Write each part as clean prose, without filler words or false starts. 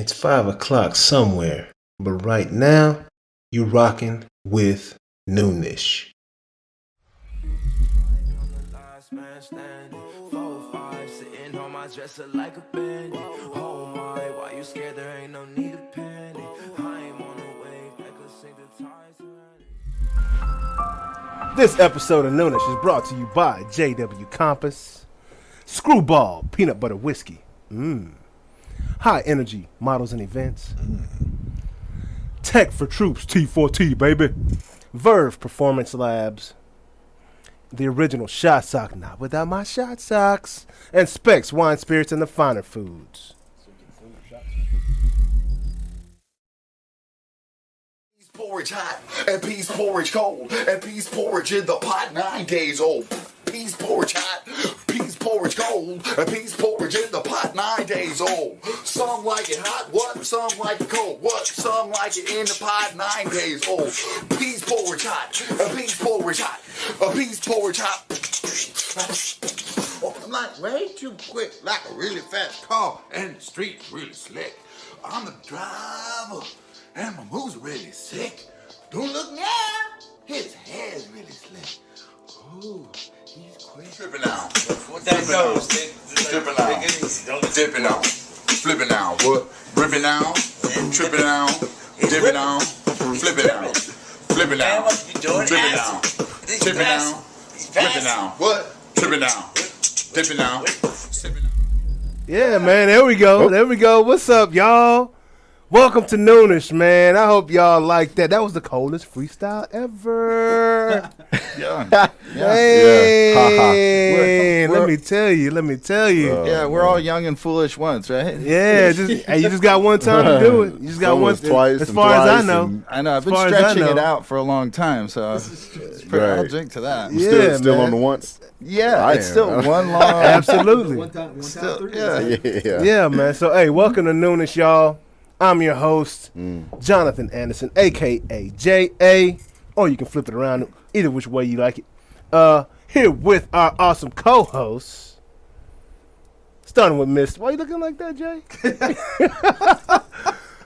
It's 5 o'clock somewhere, but right now, you rocking with Noonish. Dresser like a bandit. Oh my, why you scared? There ain't no need to panic. I ain't on the wave, I could sing the tides. This episode of Noonish is brought to you by JW Compass, Screwball Peanut Butter Whiskey, High Energy Models and Events, Tech for Troops T4T, baby, Verve Performance Labs, the original Shot Sock, not without my Shot Socks, and Specs Wine, Spirits, and the Finer Foods. Peas porridge hot, and peas porridge cold, and peas porridge in the pot 9 days old. Peas porridge hot, peas porridge cold, and peas porridge in the pot 9 days old. Some like it hot, what? Some like it cold, what? Some like it in the pot 9 days old. Peas porridge hot, a peas porridge hot, a peas porridge hot. Oh, I'm like way too quick, like a really fast car, and the street's really slick. I'm the driver, and my moves are really sick. Don't look now, his hair's really slick. Ooh, he's quick. Trippin' out. What that goes? Trippin' out. Dippin' out. Flippin' out. What? Rippin' out. Trippin' out. Dippin' out. Flippin' out. Flippin' out. Trippin' out. Tippin' out. Flippin' out. What? Trippin' out. Dippin' out. Sippin' out. Yeah, man, there we go. There we go. What's up, y'all? Welcome to Noonish, man. I hope y'all like that. That was the coldest freestyle ever. Yeah. Hey, let me tell you. Yeah, we're all young and foolish once, right? Yeah, you just got one time to do it. You just got one twice. As far as I know. I know. I've been stretching it out for a long time, so I'll drink to that. Yeah, still man. on the once. Yeah, it's still one long. Absolutely. One time Still, three. Yeah, man. So, hey, welcome to Noonish, y'all. I'm your host, Jonathan Anderson, a.k.a. J.A., or you can flip it around either which way you like it. Here with our awesome co-hosts, starting with Mr. Why you looking like that, Jay?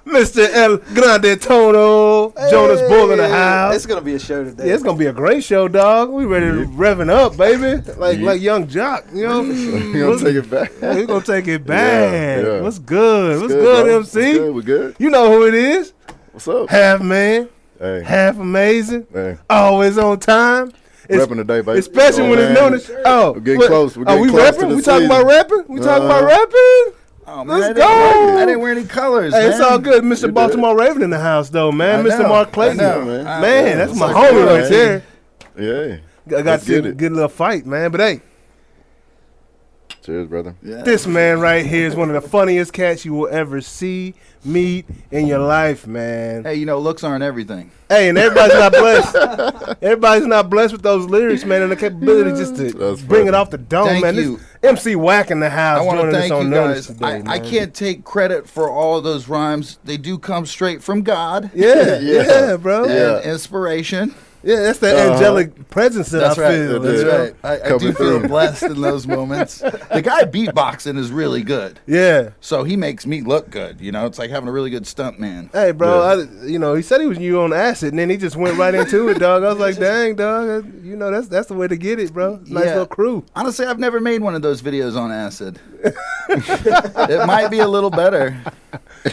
Mr. El Grande Tono, Jonas Bull in the house. It's gonna be a show today. Yeah, it's gonna be a great show, dog. We ready to revving up, baby, like young Jock. You know, You gonna take it back? we gonna take it back. Yeah. What's good? What's Good, good, bro. MC? What's good? We good? You know who it is? What's up? Half man, Hey, half amazing, hey. always on time. Repping today, baby. Especially when it's known as We're getting close. We're getting we close rapping? to the We talking about season. rapping? We talking about rapping? Oh, man, Let's I go. didn't wear any colors. Hey, it's man. all good. Mr. did. Baltimore Raven in the house, though, man. I Mr. know, Mark Clayton. I know, man. Man, that's It's my like homie that, right man. there. Yeah. I got Let's to get see it. good little fight, man. But hey, Cheers, brother. Yeah. this man right here is one of the funniest cats you will ever see, meet in your life, man. Hey, looks aren't everything. Hey, and everybody's not blessed. Everybody's not blessed with those lyrics, man, and the capability just to That's bring it funny. off the dome, Thank man. you. This MC Whack in the house I want to joining us thank on you Noonish guys. today, I man. can't take credit for all of those rhymes. They do come straight from God. Yeah, bro. Yeah. And inspiration. Yeah, that's the angelic presence that That's I right. feel. That's you know? right. I Coming do feel through. blessed in those moments. The guy beatboxing is really good. Yeah. So he makes me look good. It's like having a really good stunt man. Hey, bro, he said he was you on acid, and then he just went right into it, dog. I was like, dang, dog, that's the way to get it, bro. Nice Yeah. little crew. Honestly, I've never made one of those videos on acid. It might be a little better.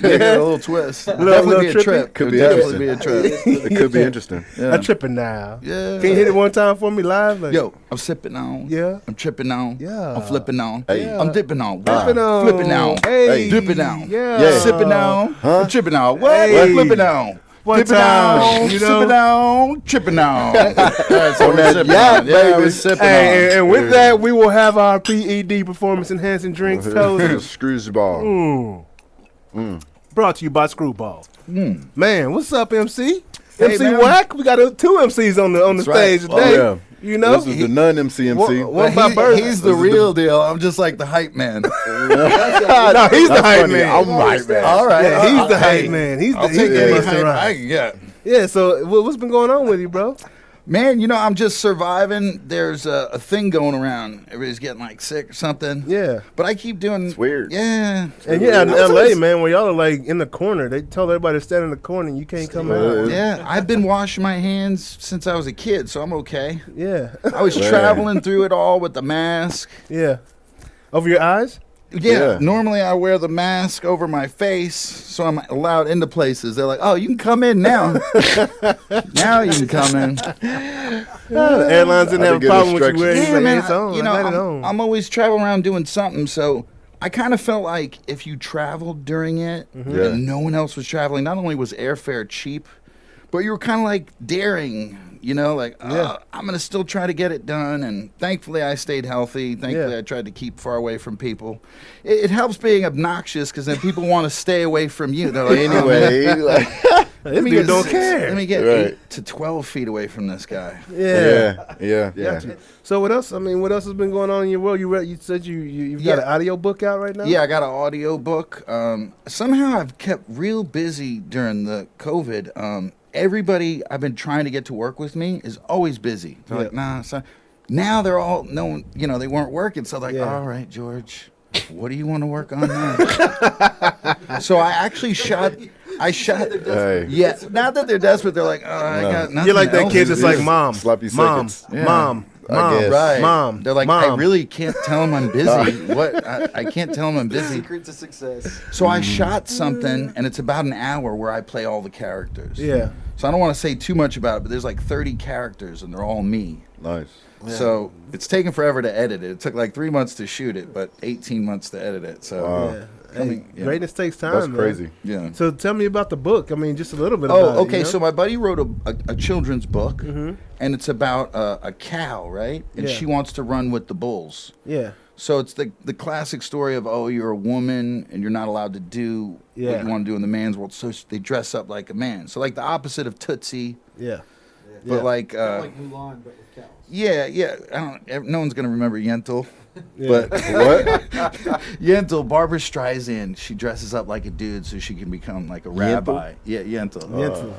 Maybe a little twist. Definitely be a trippy. trip. Could It be would definitely be a interesting. trip. It could be interesting. Yeah. I'm tripping now. Yeah. Can you hit it one time for me live? Like, Yo, I'm sipping on. Yeah. I'm tripping on. Yeah. I'm flipping on. Hey. I'm dipping on. Dipping on. Flipping on. Hey. Dipping on. Yeah. Yeah. Sipping on. Huh? I'm tripping on. What? Hey. Flipping on. One Dipping time, on. you know? Sipping on. Tripping on. That's what we're that sipping yacht, on. Yeah, baby. we're sipping Hey, on. and with that, we will have our PED performance enhancing drinks toast. Screws ball. Brought to you by Screwball. Man, what's up, MC? Hey, MC man. Whack. We got two MCs on the That's right. stage Oh, today. yeah. You know, This is the non-MC MC. What But by birth? he's the real deal. I'm just like the hype man. No, he's the hype funny. man. I'm hype man. All right. Yeah, he's the Hey, hype man. He's I'll the take any Busta hype Rhymes. I can get. Yeah. So what's been going on with you, bro? Man, I'm just surviving. There's a thing going around. Everybody's getting like sick or something. Yeah. But I keep doing. It's weird. Yeah. And yeah, in LA, man, where y'all are like in the corner, they tell everybody to stand in the corner and you can't come out. Yeah. I've been washing my hands since I was a kid, so I'm okay. Yeah. I was traveling through it all with the mask. Yeah. Over your eyes? Yeah, Yeah. normally I wear the mask over my face, so I'm allowed into places. They're like, "Oh, you can come in now. Now you can come in." The airlines didn't I have a think problem with you instructions. wearing it. Yeah, Like, man. it's on. I got it on. I'm always traveling around doing something, so I kind of felt like if you traveled during it Yeah. and no one else was traveling, not only was airfare cheap, but you were kind of like daring. Like, I'm going to still try to get it done. And thankfully, I stayed healthy. Thankfully, I tried to keep far away from people. It helps being obnoxious because then people want to stay away from you. They're like, Anyway, like, This dude don't care. Let me get Right. 8 to 12 feet away from this guy. Yeah. yeah. So what else? I mean, what else has been going on in your world? You said you've got an audio book out right now? Yeah, I got an audio book. Somehow I've kept real busy during the COVID. Everybody I've been trying to get to work with me is always busy. They're like, nah, son. Now they're all, they weren't working. So they're like, all right, George, what do you want to work on now? So I actually shot. Hey. Yeah, not that they're desperate. They're like, I got nothing You're like that else kid to that's do. like, Mom, Sloppy Mom, seconds. Yeah. Mom, I Mom, guess. Right. Mom. They're like, Mom. I really can't tell them I'm busy. What? I can't tell them I'm busy. Secret to success. So I shot something, and it's about an hour where I play all the characters. Yeah. So I don't want to say too much about it, but there's like 30 characters, and they're all me. Nice. So it's taken forever to edit it. It took like 3 months to shoot it, but 18 months to edit it. So Wow. Yeah. Coming- Hey, yeah. greatness takes time. That's man. crazy. yeah. So tell me about the book. I mean, just a little bit about it. Oh, okay. you know? So my buddy wrote a children's book, and it's about a cow, right? And Yeah. she wants to run with the bulls. Yeah. So it's the classic story of, you're a woman and you're not allowed to do Yeah. what you want to do in the man's world. So they dress up like a man. So like the opposite of Tootsie, Yeah. but Yeah. like, Like Mulan, but with cows. yeah. No one's gonna remember Yentl, Yeah. but What? Yentl, Barbara Streisand, she dresses up like a dude so she can become like a rabbi. Yeah, Yentl. Yentl.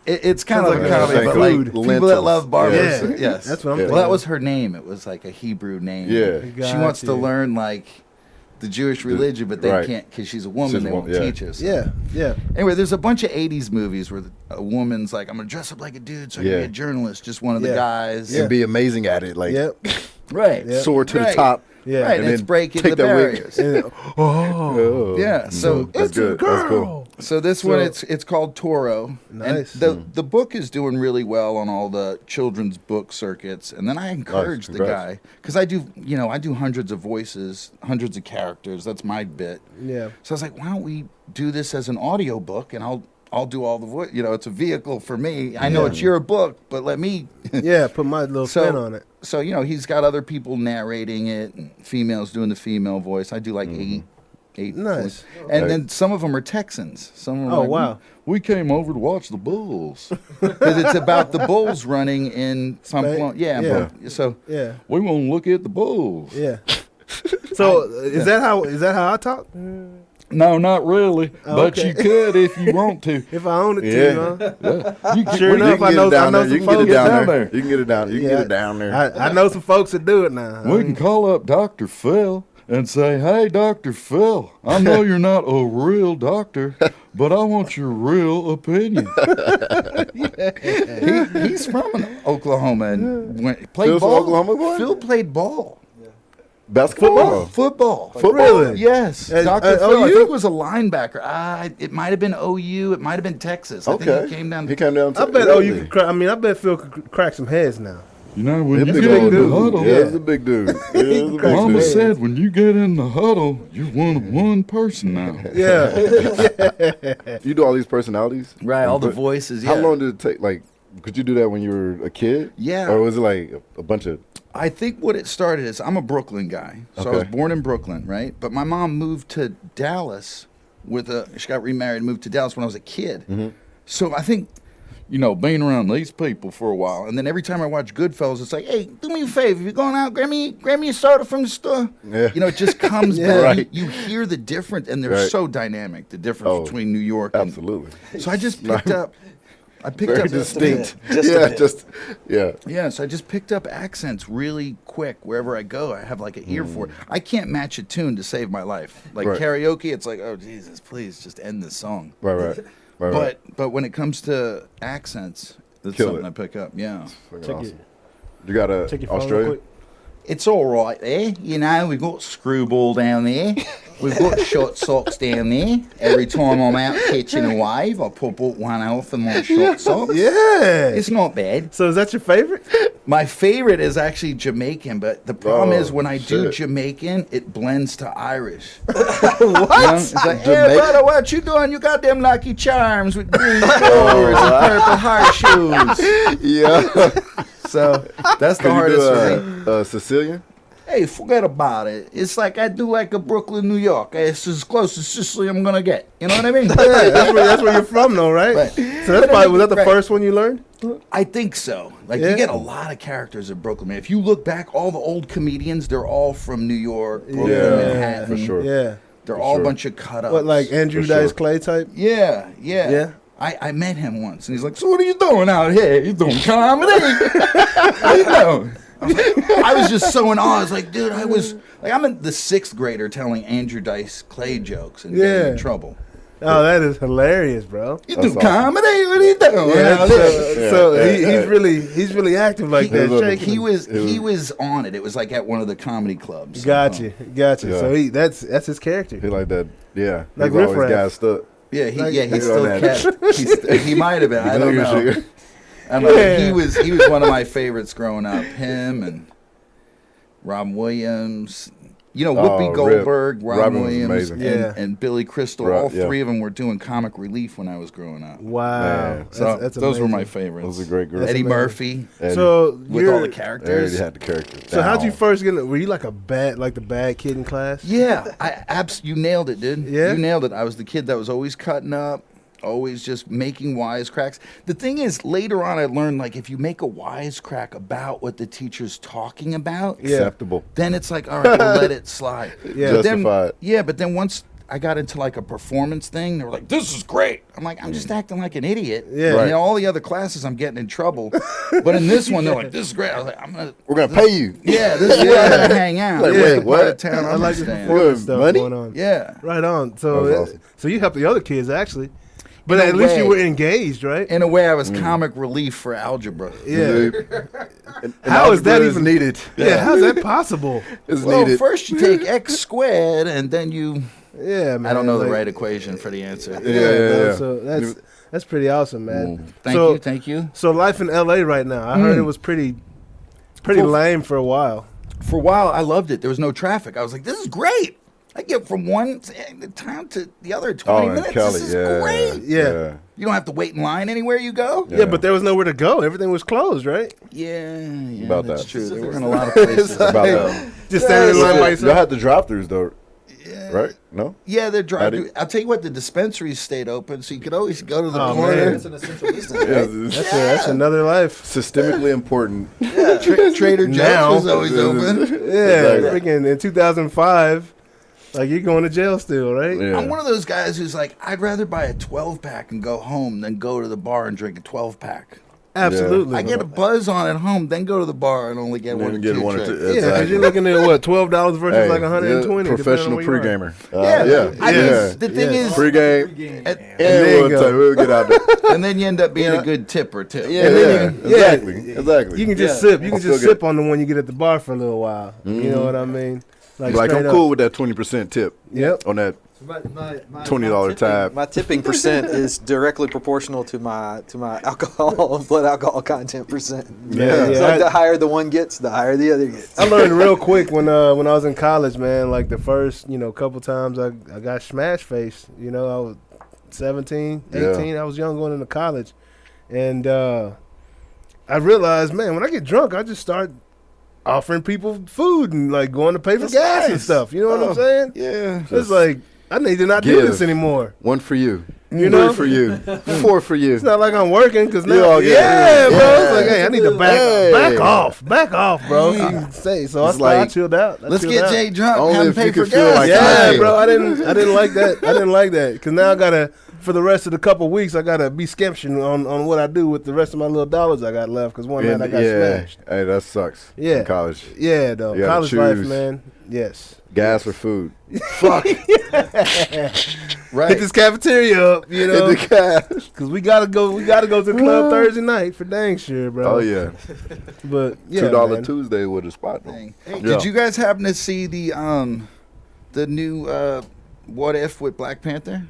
It's kind of Sounds like like a a comedy, but food. like people that Lentils. love Barbara. Yeah. Yes, That's what I'm Well, thinking. that was her name. It was like a Hebrew name. Yeah. She wants to Gotcha. learn like the Jewish religion, but they right. can't because she's a woman. She's a They woman, won't yeah. teach us. Yeah. Yeah. Anyway, there's a bunch of 80s movies where a woman's like, I'm going to dress up like a dude so I can Yeah. be a journalist, just one of the Yeah. guys. And be amazing at it. Like, Yep. Right. Yep. soar to the Right. top. Yeah. Right, And and it's then breaking take the that wig. barriers. And- Oh. Yeah, so That's good. That's cool. So this So- one, it's called Toro. Nice. And the book is doing really well on all the children's book circuits. And then I encourage the Congrats. guy because I do hundreds of voices, hundreds of characters. That's my bit. Yeah. So I was like, why don't we do this as an audio book, and I'll do all the voice. It's a vehicle for me. I know Yeah. it's your book, but let me. Yeah. Put my little spin on it. So he's got other people narrating it, and females doing the female voice. I do like eight. Nice. voices. And then some of them are Texans. Some of them Oh, are like, wow. We came over to watch the bulls because it's about the bulls running in Pamplona. Yeah, Yeah. so Yeah. we want to look at the bulls. Yeah. So is that how I talk? No, not really, but okay. you could if you want to. If I own it Yeah. to, huh? You can, Sure we enough, can I get know it down there. some You can get folks it down down there. there. You can get it down. You can Yeah. get it down there. I know some folks that do it now. We can call up Dr. Phil and say, hey, Dr. Phil, I know you're not a real doctor, but I want your real opinion. He's from Oklahoma and played Phil's from ball. Oklahoma, boy? Phil played ball. Basketball. Football. Really? Yes. At- Dr. at Phil, I OU? think was a linebacker. It might have been OU. It might have been Texas. I think Okay. he came down. He came down. I bet. Oh, you could. I bet Phil could crack some heads now. You know, when He's a you big get in the dude. huddle, Yeah, he's a big dude. Yeah, he's a big Mama dude. said when you get in the huddle, you're one of one person now. Yeah. You do all these personalities, Right, all the But voices. How yeah. long did it take? Like, could you do that when you were a kid? Yeah. Or was it like a bunch of? I think what it started is I'm a Brooklyn guy. So I was Okay. born in Brooklyn, right? But my mom moved to Dallas she got remarried and moved to Dallas when I was a kid. Mm-hmm. So I think, being around these people for a while. And then every time I watch Goodfellas, it's like, hey, do me a favor. If you're going out, grab me a soda from the store. Yeah. It just comes Yeah. back. Right. You hear the difference, and they're Right. so dynamic, the difference Oh, between New York and Absolutely. so I just picked up I picked Very up distinct. Just a yeah, bit. just yeah. Yeah, so I just picked up accents really quick wherever I go. I have like an ear for it. I can't match a tune to save my life. Like Right. karaoke, it's like, oh Jesus, please just end this song. Right. But when it comes to accents, that's Kill something it. I pick up. Yeah, Fucking Check awesome. You got a Check your phone real Australia? quick. it's all right there. You know, we've got Screwball down there. We've got Shot Socks down there. Every time I'm out catching a wave, I pop up one off in my Shot Socks. Yeah. It's not bad. So is that your favorite? My favorite is actually Jamaican, but the problem Oh, is when I do shit. Jamaican, it blends to Irish. What? You know? It's like, hey, Jamaican- brother, what you doing? You got them Lucky Charms with green flowers and purple horseshoes. Yeah. So that's the Can you hardest for me. do Sicilian? Hey, forget about it. It's like I do like a Brooklyn, New York. It's as close as Sicily I'm gonna get. You know what I mean? Yeah, that's where you're from, though, right? Right. So that's probably, was that the Right. first one you learned? I think so. Like Yeah. you get a lot of characters in Brooklyn. Man. If you look back, all the old comedians, they're all from New York, Brooklyn, Yeah, Manhattan. for sure. Yeah. They're all sure. a bunch of cut ups. What, like Andrew For Dice sure. Clay type? Yeah. Yeah. I met him once, and he's like, "So what are you doing out here? You doing comedy? What are you doing?" I was just so in awe. I was like, "Dude, I'm in the 6th grader telling Andrew Dice Clay jokes and getting in Yeah. trouble. Oh, that is hilarious, bro. You That's do awesome. comedy? What are you doing Yeah, out here?" he's really active like that. was a- shaking He them. he was on it. It was like at one of the comedy clubs. Gotcha. Yeah. So that's his character. He like that. Yeah. Like He's always riffraff. got stuck. Yeah, Like- he He's still on that. kept. He might have been. I don't know. I don't know. Yeah. He was one of my favorites growing up. Him and Robin Williams. You know, Whoopi Oh, Goldberg, Rip. Robin Robin was Williams, amazing. Yeah. and Billy Crystal. Right, All yeah. 3 of them were doing comic relief when I was growing up. Wow. Man. So That's those were amazing. my favorites. Those are great groups. Eddie amazing. Murphy So with all the They already characters. had the character. So how'd you down. first get in? Were you like the bad kid in class? Yeah, you nailed it, dude. Yeah? You nailed it. I was the kid that was always cutting up, always just making wisecracks. The thing is, later on, I learned like if you make a wisecrack about what the teacher's talking about, Yeah. Acceptable. then it's like, all right, we'll let it slide. Yeah. But then, Justified. yeah, but then once I got into like a performance thing, they were like, "This is great." I'm like, I'm just acting like an idiot. Yeah. And Right. in all the other classes, I'm getting in trouble. But in this one, they're like, "This is great." I was like, We're gonna pay you. Yeah, this is where I'm gonna hang out. Like, This is wait, the part what? of town I I'm like the staying. performance Good stuff money? going on. Yeah. Right on. So That's awesome. so you helped the other kids actually, but In a at least you way. were engaged, right? In a way, I was comic relief for algebra. Yeah. And How is that algebra even needed? Yeah. How's that possible? It's Well, needed. first you take x squared, and then you. Yeah, man. I don't know the like- right equation for the answer. Yeah. So that's pretty awesome, man. Thank you. So life in LA right now, I heard it was pretty lame for a while. For a while, I loved it. There was no traffic. I was like, "This is great." I get from one town to the other 20 Oh, and minutes. Kelly, This is yeah, great. Yeah. You don't have to wait in line anywhere you go. Yeah, but there was nowhere to go. Everything was closed, right? Yeah, About that's that. true. There weren't a lot of places. About to go. that. Just standing in line by Y'all yourself. had the drive-throughs though, Yeah. right? No. Yeah, they're How'd driving. it- I'll tell you what, the dispensaries stayed open, so you could always go to the Oh, corner. man. It's an essential business. Yeah, Right? it's That's another life. systemically important. Trader Joe's Now. was always open. Yeah, Exactly. freaking in 2005, like you're going to jail still, right? Yeah. I'm one of those guys who's like, I'd rather buy a 12-pack and go home than go to the bar and drink a 12-pack. Absolutely. I get a buzz on at home, then go to the bar and only get Then one or get two one or tricks. two. Yeah, because Exactly. you're looking at what, $12 versus Hey, like 120. yeah, depending on professional where you are. pre-gamer. Yeah, I mean, yeah. the thing Yeah. is, Pre-game. at- And there you we'll, go. we'll get out there. and then you end up being a good tipper too. Yeah, And then you- exactly. Exactly. You can just Yeah. sip. You can Still just good. sip on the one you get at the bar for a little while. You know what I mean? like straight I'm up. cool with that 20% tip Yep. on that My $20 tab. My tipping percent is directly proportional to my alcohol blood alcohol content percent. Yeah, It's yeah. like the higher the one gets, the higher the other gets. I learned real quick when I was in college, man. Like the first, couple times I got smash face. I was 17, 18. Yeah. I was young going into college, and I realized, man, when I get drunk, I just start offering people food and like going to pay for That's gas and nice. stuff. You know what Oh, I'm saying? Yeah. It's like I need to not do give. this anymore. One for you. You know? 3 for you. 4 for you. It's not like I'm working because now, You all get yeah, it. bro. Yeah. It's like, hey, I need to back off, bro. So you can say. So It's I like, chilled out. Let's get Jay drunk. Only Have him if pay you for could feel gas. like Yeah, Hey. bro. I didn't like that. I didn't like that because now I gotta, for the rest of the couple weeks, I gotta be skeptical on what I do with the rest of my little dollars I got left. Because one night I got smashed. Hey, that sucks. Yeah. In college. Yeah, though. You gotta College life, choose. man. Yes. Gas or food. Fuck. Right. Hit this cafeteria up, you know, Hit the gas. because we gotta go to the club Thursday night for dang sure, bro. Oh, yeah. But yeah, $2 man. Tuesday with a spot. Hey, Yeah. did you guys happen to see the new What If with Black Panther?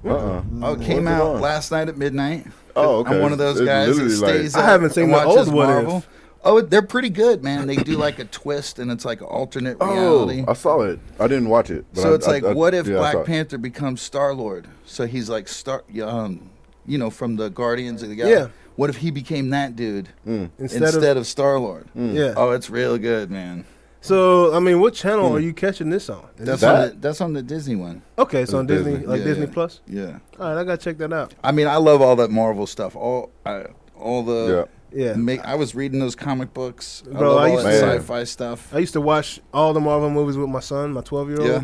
Uh-uh. Oh, it came What's it out on? last night at midnight. Oh, okay. I'm one of those It's guys that literally like- stays I up haven't seen and the watches old What Marvel. If. Oh, they're pretty good, man. They do like a twist, and it's like an alternate reality. Oh, I saw it. I didn't watch it. But So it's like, I- what if yeah, I saw Black it. Panther becomes Star Lord? So he's like you know, from the Guardians of the Yeah. Galaxy. What if he became that dude instead of Star Lord? Yeah. Oh, it's real good, man. So I mean, what channel are you catching this on? Is That's this- that's on the Disney one. okay. So on It's Disney, Disney. like Yeah, Disney yeah. Plus. Yeah. All right, I gotta check that out. I mean, I love all that Marvel stuff. All the Yeah. I was reading those comic books. Bro, love I all used that to- sci-fi stuff. I used to watch all the Marvel movies with my son, my 12-year-old. Yeah.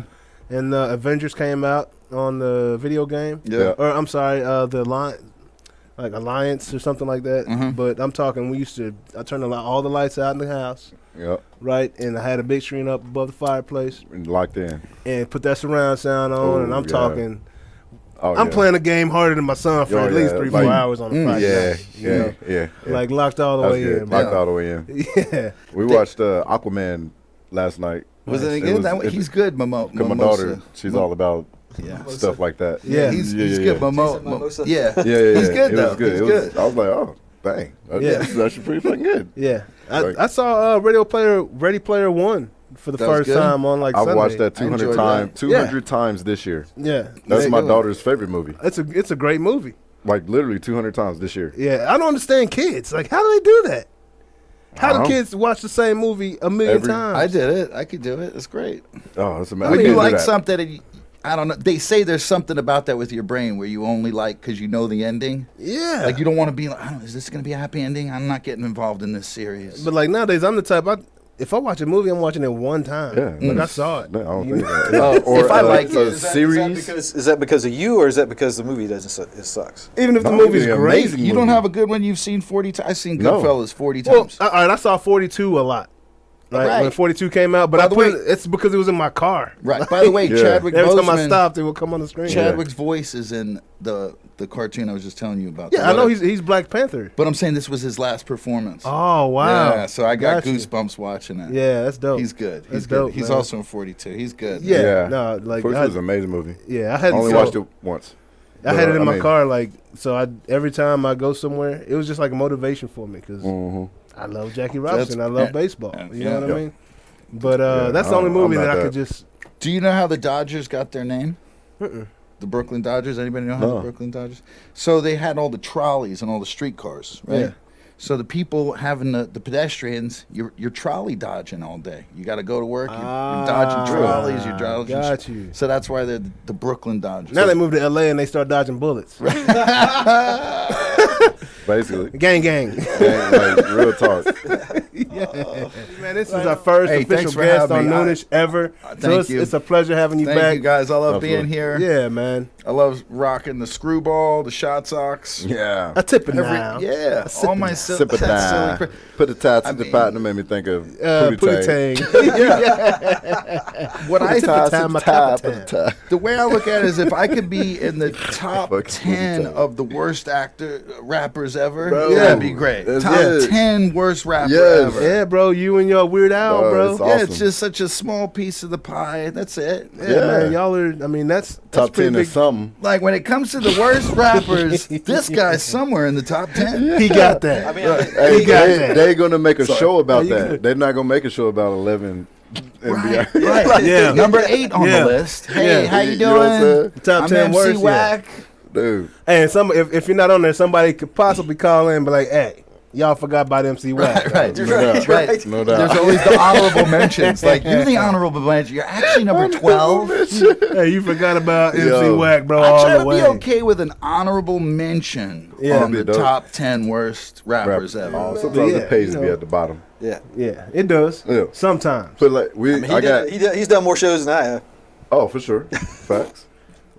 And Avengers came out on the video game. Yeah. Or I'm sorry, the Alliance or something like that. Mhm. But I'm talking, I turned all the lights out in the house, Yep. right? And I had a big screen up above the fireplace And locked in. and put that surround sound on. Oh, and I'm yeah. talking, Oh, I'm yeah. playing a game harder than my son for Oh, at least yeah. 3-4 Like- hours on a Friday Yeah, night. you yeah, know? yeah, yeah. Like locked all the That's way good. in. Locked bro. all the way in. Yeah. We watched Aquaman last night. Was it It good? was- He's good, Momo. Because my daughter, she's all about Yeah. stuff like that. Yeah. He's Yeah, good. yeah. Momo. Yeah. Yeah, yeah, He's yeah. good It though. was good. He's It was, good. I was like, oh, dang. Yeah. That's actually pretty fucking good. Yeah. Like- I saw Ready Player One for the That was first good? time on like I've Sunday. watched that I enjoyed 200 times. that. 200 times this year. Yeah. That's Yeah, my good. daughter's favorite movie. It's a great movie. Like literally 200 times this year. Yeah, I don't understand kids. Like, how do they do that? How I do don't know. kids watch the same movie a million Every- times? I did it. I could do it. It's great. Oh, it's When amazing. you like something, and I don't know. They say there's something about that with your brain where you only like because you know the ending. Yeah. Like you don't want to be like, I don't know, is this going to be a happy ending? I'm not getting involved in this series. But like nowadays, I'm the type. If I watch a movie, I'm watching it one time. Yeah. Like I saw it. No, I don't You think know? that. If I like a it. series. Is that because of you, or is that because the movie it sucks? Even if the No, movie's it'd be great. amazing. You don't movie. have a good one you've seen 40 times? I've seen No. Goodfellas 40 Well, times. all right, I saw 42 a lot. Right, Right. when 42 came out, but By I the put way- it's because it was in my car. Right. By the way, Yeah. Chadwick Every time I Boseman. stopped, it would come on the screen. Chadwick's voice is in the cartoon I was just telling you about. Yeah, I know he's Black Panther. But I'm saying this was his last performance. Oh wow! Yeah, so I got Gotcha. goosebumps watching it. Yeah, that's dope. He's good. He's That's good. dope, He's man. also in 42. He's good. Yeah, no, like First I, was an amazing movie. yeah, I I had only so- watched it once. I had it in I my mean- car, like so. Every time I go somewhere, it was just like a motivation for me because I love Jackie Robinson. I love baseball. You know what I mean? But that's the only movie I'm that not I could that- just. Do you know how the Dodgers got their name? The Brooklyn Dodgers. Anybody know how No. the Brooklyn Dodgers? So they had all the trolleys and all the streetcars, right? Yeah. So the people having the pedestrians, you're trolley dodging all day. You got to go to work. You're dodging trolleys. You're dodging. Got you. So that's why they're the Brooklyn Dodgers. Now they moved to L.A. and they start dodging bullets. Basically. Gang, gang. Yeah, like, real talk. Man, this is our first Hey, official thanks for guest having on me. Noonish ever. Thank So it's, you. it's a pleasure having you Thank back. you guys. I love being Absolutely. here. Yeah, man. I love rocking the screwball, the shot socks. Yeah. A tipping now. Yeah, all my Sip it that's down. silly Put the tats I at the mean- pattern made me think of Pootie Pootie Tang. What I Tip the time, my top Put the tat. the way I look at it is if I could be in the top Fucking 10 Pootie Tang. of the worst rappers ever, Bro, that'd be great. that's Top it. 10 worst rapper Yes. ever. Yeah, bro. You and your Weird Al, Bro, bro. it's Yeah, awesome. it's just such a small piece of the pie. That's it. Yeah, Yeah. man. Y'all are. I mean, that's Top pretty 10 big. is something. Like when it comes to the worst rappers, this guy's somewhere in the top 10. He got that. I mean, Hey, He got that. they're going to make a show about you that. good. They're not going to make a show about 11 and beyond. Right. Yeah. Number 8 on Yeah. the list. Hey, Yeah. how you You know what I'm doing? saying? Top I'm 10 MC worst. Yeah. Wack. Dude. And if you're not on there, somebody could possibly call in and be like, "Hey, Y'all forgot about MC Wack. Right. No doubt. Right. No doubt. There's always the honorable mentions. Like, you're the honorable mention. You're actually number 12. Hey, you forgot about MC Yo. Wack, bro, I all try the to way. be okay with an honorable mention Yeah. on the Dope. top 10 worst rappers Rap. ever. Oh, sometimes Yeah, it pays you to be know. at the bottom. Yeah. Yeah, it does. Yeah. Sometimes. But like He's done more shows than I have. Oh, for sure. Facts.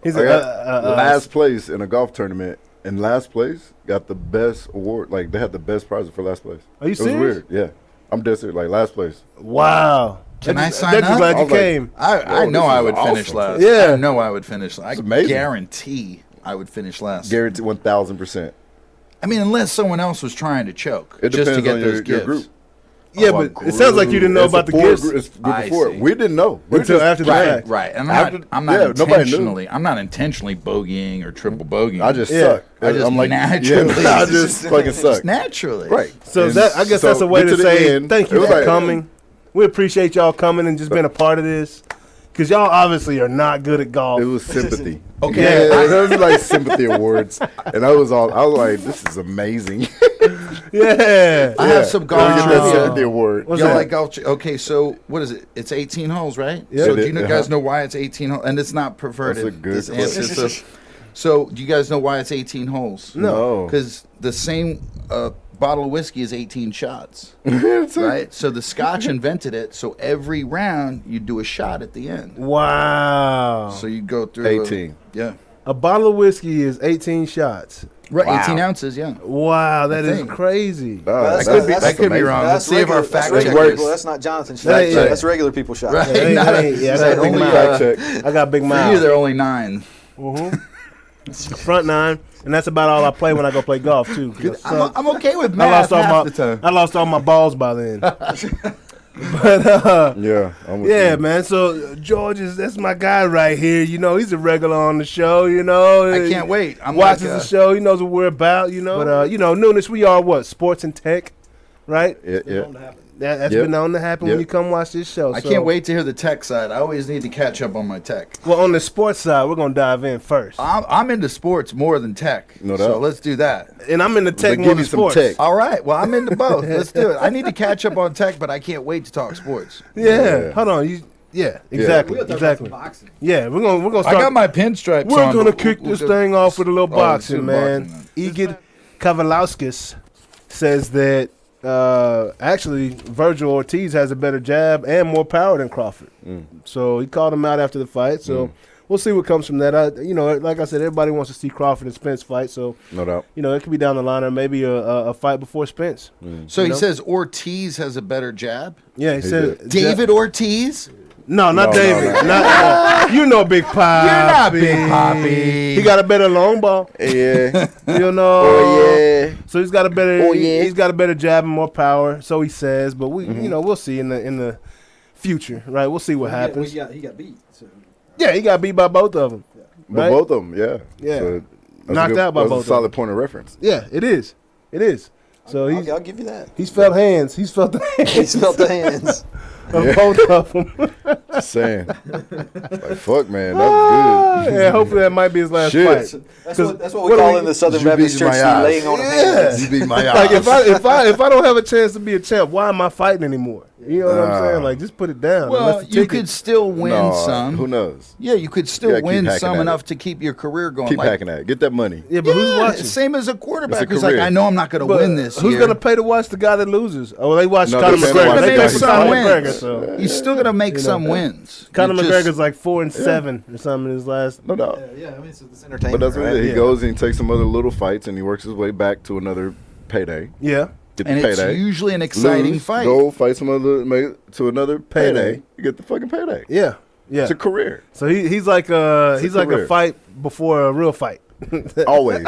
He's I got last place in a golf tournament, and last place got the best award. Like, they had the best prize for last place. Are you It serious? was weird. Yeah. I'm dead serious. Like, last place. Wow. Can I sign They're just up? glad I you was like, came. I Yo, know this I is would finish awesome. last. Yeah. I know I would finish last. I amazing. guarantee I would finish last. Guaranteed 1,000%. I mean, unless someone else was trying to choke It just to depends get on those your gifts. group. Yeah, Oh, but it sounds like you didn't know It's about the before- gifts It's I before. see. We didn't know. We're until just- after the Right, fact. right. And After- I'm not yeah, nobody knew. intentionally. I'm not intentionally bogeying or triple bogeying. I just Yeah. suck. I just I'm like, naturally- yeah, I just fucking suck. just naturally. Right. So And that I guess so that's a way get to the say end, thank it you was for like- coming. We appreciate y'all coming and just being a part of this. Because y'all obviously are not good at golf. It was sympathy. Okay. Yeah, it was like sympathy awards, and I was like, this is amazing. Yeah. I have some golf Let me get that trivia. sympathy award. What's Y'all that? like golf? Okay, so what is it? It's 18 holes, right? Yeah. So do you guys Uh-huh. know why it's 18 holes? And it's not perverted. That's a good this answer. question. So do you guys know why it's 18 holes? No. Because the same bottle of whiskey is 18 shots, right? So the Scotch invented it. So every round you do a shot at the end. Wow. So you go through 18. Yeah. A bottle of whiskey is 18 shots. Right. Wow. 18 ounces. Yeah. Wow, that is think. crazy. That's- That could be, that's that could be amazing. wrong. That's Let's see if our regular- that's fact regular checkers. people. That's not Jonathan's That fact ain't- check. That's regular people shot. Right. That ain't- Not that a- ain't- yeah, I not got a big only, mouth. Fact check. I got big For mouth. you, they're only 9. Front 9, and that's about all I play when I go play golf too. 'cause I'm okay with I math lost all half my the time. I lost all my balls by then. But Yeah. I'm with yeah, you. man. So George that's my guy right here. You know, he's a regular on the show. You know, I can't wait. I'm watches like, the show. He knows what we're about. You know, but you know, Noonish, we are what sports and tech, right? Yeah. That's Yep. been known to happen when Yep. you come watch this show. I So- can't wait to hear the tech side. I always need to catch up on my tech. Well, on the sports side, we're gonna dive in first, I'm into sports more than tech. No So doubt. let's do that. and I'm in the tech But more give than me some sports. tech. All right. Well, I'm into both. Let's do it. I need to catch up on tech, but I can't wait to talk sports. Yeah. Yeah. Hold on. Yeah, exactly. We'll talk Exactly. about some boxing. Yeah, we're gonna I start. got my pinstripes We're on. gonna but kick we'll this go- thing off with a little Oh, let's boxing, do the man. boxing, Egid Kavalauskas says that actually Virgil Ortiz has a better jab and more power than Crawford. So he called him out after the fight. So we'll see what comes from that. You know, like I said, everybody wants to see Crawford and Spence fight. So No doubt. you know, it could be down the line or maybe a fight before Spence. So You he know? says Ortiz has a better jab. Yeah, he said did. David Ortiz? No, not No, David. no, no. Not you know, Big Poppy. You're not Big Poppy. He got a better long ball. Yeah. You know. Oh, yeah. So he's got a better. Oh, yeah. He's got a better jab and more power. So he says, but we, you know, we'll see in the future, right? We'll see what happens. He got beat. So. Yeah, he got beat by both of them. But Right? both of them, yeah. Yeah. So that's Knocked out by that's both a of solid them. point of reference. Yeah, it is. It is. So I'll give you that. he's felt hands. He's felt the He hands smelled the hands. of both of them. Just saying. Like, fuck, man. That was good. Yeah, hopefully that might be his last Shit. fight. That's 'Cause what we what do call we- in the Southern You Baptist beat my Church ass. laying on Yeah. hands. You beat my Like ass. if I don't have a chance to be a champ, why am I fighting anymore? You know what I'm saying? Like just put it down. Well, Unless the you ticket- could still win No, some. Who knows? Yeah, you could You still gotta keep win hacking some at enough it. to keep your career going. Keep Like, hacking at it. Get that money. Yeah, but who's yeah, watching? same as a quarterback It's a who's like, career. I know I'm not going to But win this who's year. gonna pay to watch the guy that loses? Oh, they watch No, Conor they're McGregor. gonna You're They gonna watch make Conor some McGregor. wins. So You're still going to make some wins. Conor You're just- McGregor's like 4-7 or something in his last. No doubt. Yeah, I mean, it's It's But entertainment, that's what right? it is. He Yeah. goes and he takes some other little fights and he works his way back to another payday. Yeah. Get and the it's payday. usually an exciting Lose, fight. Go fight some other, make it to another payday. Payday. You get the fucking payday. Yeah. Yeah. It's a career. So he's like a career. fight before a real fight. Always.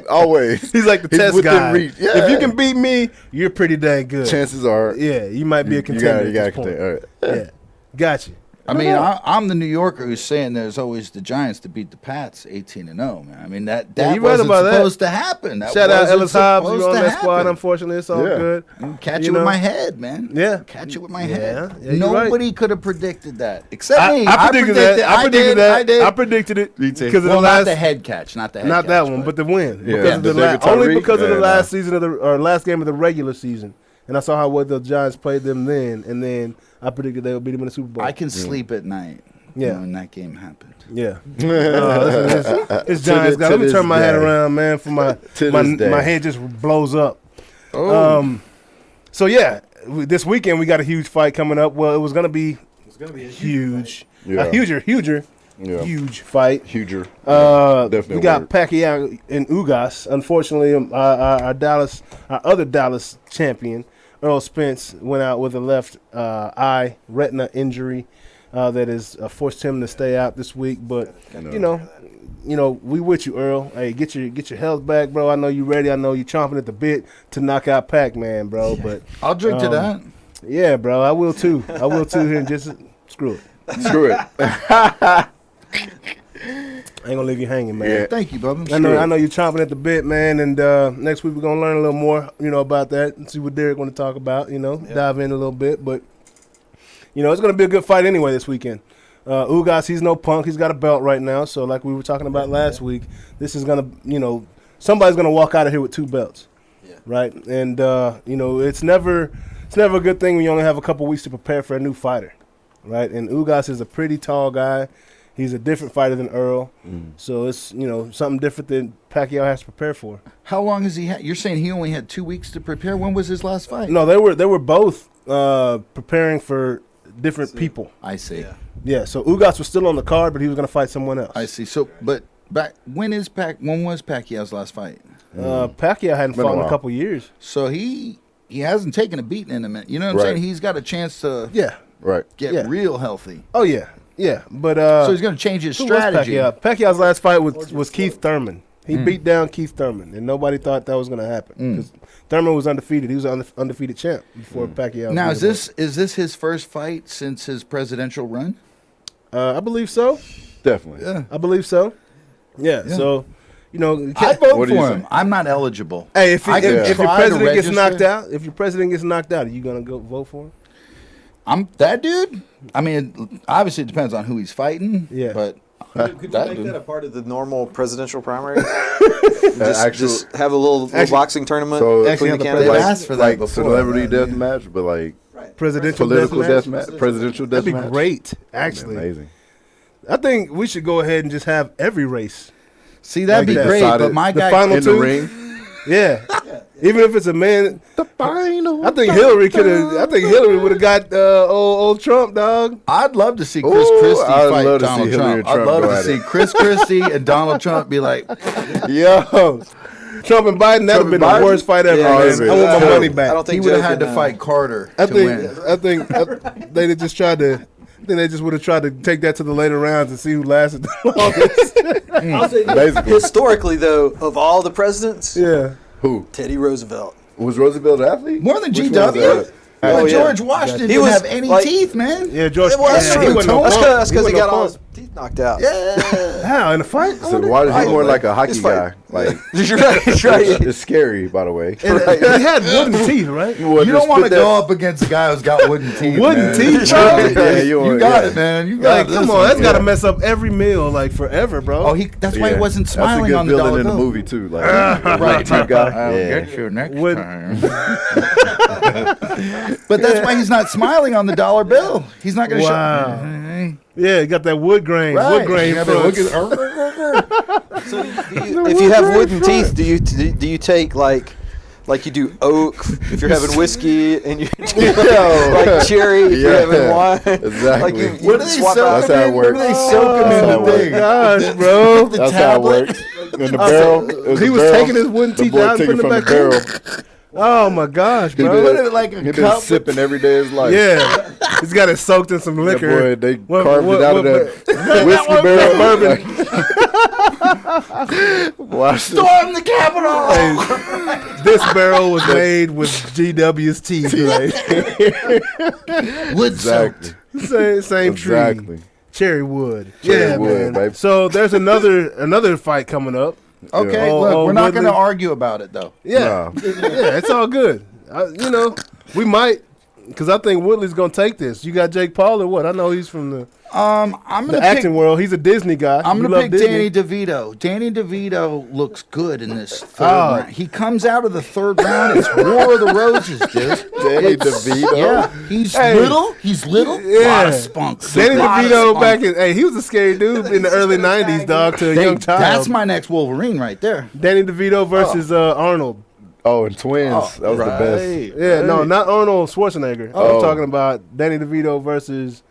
Always. He's like the He's test within guy. reach. Yeah. If you can beat me, you're pretty dang good. Chances are Yeah, you might be a you contender. gotta at this contend. point. All right. Yeah. Got you. I mean, I'm the New Yorker who's saying there's always the Giants to beat the Pats 18-0, man. I mean, that you right wasn't about that. supposed to happen. That Shout out wasn't Ellis Hobbs. supposed You on to that squad, happen. unfortunately. It's all Yeah. good. Catch You it know? with my head, man. Yeah. Catch it with my head. Yeah, you're right. Nobody could have predicted that except I, me. I predicted that. I predicted that. I did. I predicted it Me too. because of Well, the not last. the head catch, not the head Not catch, that one, but the win. Yeah. Because of The the David only Tyree? because of the Yeah, last season of the or last game of the regular season, and I saw how well the Giants played them then, and then I predicted they would beat them in the Super Bowl. I can sleep at night. Yeah. When that game happened. Yeah. It's Giants. To Let me this turn my head day. around, man, for my To my, this day. my head just blows up. Oh. So yeah, this weekend we got a huge fight coming up. Well, it was gonna be huge, Yeah. a huge fight. Huger. We got word. Pacquiao and Ugas. Unfortunately, our other Dallas champion, Earl Spence, went out with a left eye retina injury that has forced him to stay out this week. But you know, we with you, Earl. Hey, get your health back, bro. I know you ready. I know you chomping at the bit to knock out Pac-Man, bro. But I'll drink to that. yeah, bro, I will too. I will too. Here, and just screw it. Screw it. I ain't gonna leave you hanging, man. Yeah. Thank you, Bubba. I know you're chomping at the bit, man, and next week we're gonna learn a little more, about that and see what Derek want to talk about, dive in a little bit, but it's gonna be a good fight anyway this weekend. Ugas, he's no punk, he's got a belt right now, so like we were talking about last week, this is gonna, somebody's gonna walk out of here with 2 belts, right? And it's never a good thing when you only have a couple weeks to prepare for a new fighter, right? And Ugas is a pretty tall guy. He's a different fighter than Earl, so it's something different that Pacquiao has to prepare for. How long has he had? You're saying he only had 2 weeks to prepare? When was his last fight? No, they were both preparing for different people. I see. Yeah, so Ugas was still on the card, but he was going to fight someone else. I see. So, but when was Pacquiao's last fight? Pacquiao hadn't Been a fought in a while. couple years. So he hasn't taken a beating in a minute. You know what I'm Right. saying? He's got a chance to Yeah. Right. get real healthy. Oh yeah. Yeah. But So he's going to change his who was strategy. Pacquiao? Pacquiao's last fight was Keith Thurman. He beat down Keith Thurman, and nobody thought that was going to happen because Thurman was undefeated. He was an undefeated champ before Pacquiao. Now, beat him up. is this his first fight since his presidential run? I believe so. Definitely. Yeah. I believe so. Yeah. So, I vote What do you for say? him. I'm not eligible. hey, if I can your try to president gets register. knocked out, are you gonna go vote for him? I'm that dude. I mean, obviously it depends on who he's fighting. Yeah. But Could you that make dude. that a part of the normal presidential primary? Actual- just have a little boxing tournament So- between Actually, the have the candidates. They've asked for that like before. celebrity death match, but like Presidential political deathmatch? death match, presidential death That'd be match. great. Actually, Amazing. I think we should go ahead and just have every race. See, that'd Like be that. great. Decided But my the guy, final In two? the ring. Yeah, even if it's a man. The final. I think Hillary could have. I think Hillary would have got old Trump, dog. I'd love to see Chris Ooh, Christie I'd fight love to see Donald Hillary Trump. and Trump I'd love go to at see it. Chris Christie and Donald Trump be like, Yo, Trump and Biden. That would have been the Biden? worst fight ever. Yeah, man. it'd be I want my terrible. money I back. don't he think would have Joe had to can, fight Carter I to think. win. I think they just tried to. I think they just would have tried to take that to the later rounds and see who lasted the longest. I'll say Basically. historically, though, of all the presidents, Yeah. Who Teddy Roosevelt. was Roosevelt an athlete? More than Which one was GW? that? Oh, yeah. George Washington He didn't was have any like- teeth, man. Yeah, George. Well, that's yeah, true. he wasn't no That's punk. because he wasn't got no all his punk. teeth knocked out. Yeah. How in a fight? So why is he more like a hockey It's fine. guy? Like You're right. You're right. it's scary, by the way. And, he had wooden teeth, right? You don't want to go up against a guy who's got wooden teeth. Wooden man. teeth, bro? Yeah, You got it, man. You got Like, this come on, one. that's got to mess up every meal, like forever, bro. Oh, that's why he wasn't That's a smiling good on the villain dollar in the bill. movie too. Like right, type guy. I'll Yeah. get you next Would- time. But that's why he's not smiling on the dollar bill. He's not going to Wow. show. Yeah, you got that wood grain. Right. Wood grain. Yeah, front. So if you have wooden teeth, do you take like you do oak if you're having whiskey and you do like cherry if you're having wine? Exactly. Like you What do they swap soak out. That's him how it in? What do works. they soak him That's in how the it thing? Gosh, bro. The That's tablet? how it works. In the barrel. It was He a was barrel. taking his wooden The teeth boy out and took it putting from them the back barrel. Oh my gosh, He bro. Put it like a been cup. sipping every day of his life. Yeah, he's got it soaked in some That liquor. boy, they What- carved what- it out what- of that whiskey barrel. Bourbon. Watch this. Storm the Capitol! This barrel was made with GW's teeth. Right? Wood soaked. Exactly. Same tree. Exactly. Cherry wood. Cherry wood, man. baby. So there's another fight coming up. Okay, Oh, look, we're not going to Woodley. argue about it though. Yeah, yeah, it's all good. We might, because I think Woodley's gonna take this. You got Jake Paul or what? I know he's from the I'm going the to acting pick. world. He's a Disney guy. I'm You going to love pick Disney. Danny DeVito. Danny DeVito looks good in this third Oh. round. He comes out of the third round. It's War of the Roses, dude. Danny DeVito. Yeah, he's Hey. little. He's little. Yeah. Lot of spunk. Danny Lot of DeVito spunk. back in he was a scary dude in the early '90s, dog, to a young child. That's my next Wolverine right there. Danny DeVito versus Arnold. Oh, and twins. that was the best. Yeah, no, not Arnold Schwarzenegger. Oh. I'm talking about Danny DeVito versus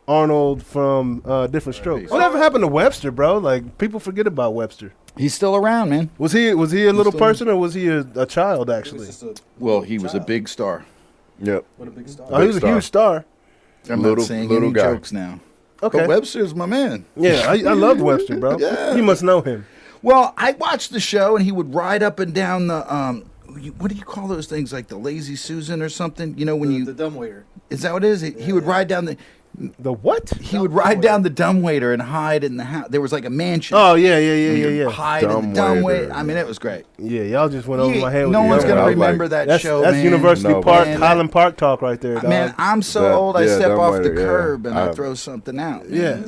Arnold from Different Strokes. Whatever happened to Webster, bro? Like, people forget about Webster. He's still around, man. Was he a little person or was he a child actually? Well, he was a big star. Yep. Oh, he was a star. huge star. I'm Little- not saying little any guy. jokes now. Okay. But Webster's my man. Yeah, I loved Webster, bro. Yeah. You must know him. Well, I watched the show, and he would ride up and down the what do you call those things, like the Lazy Susan or something? You know, when you The dumbwaiter. is that what it is? He would ride down The what? he would ride down the dumbwaiter and hide in the house. There was like a mansion. Oh yeah. Hide in the Dumbwaiter. dumbwaiter. I mean, it was great. Yeah, y'all just went over my head. No with one's the gonna dumbwaiter. I was remember like, that That's show. that's man. University No, Park, man, Highland Park talk right there, dog. Man, I'm so That- old. I yeah, step off the dumbwaiter, yeah. curb and I I- throw something out. Yeah.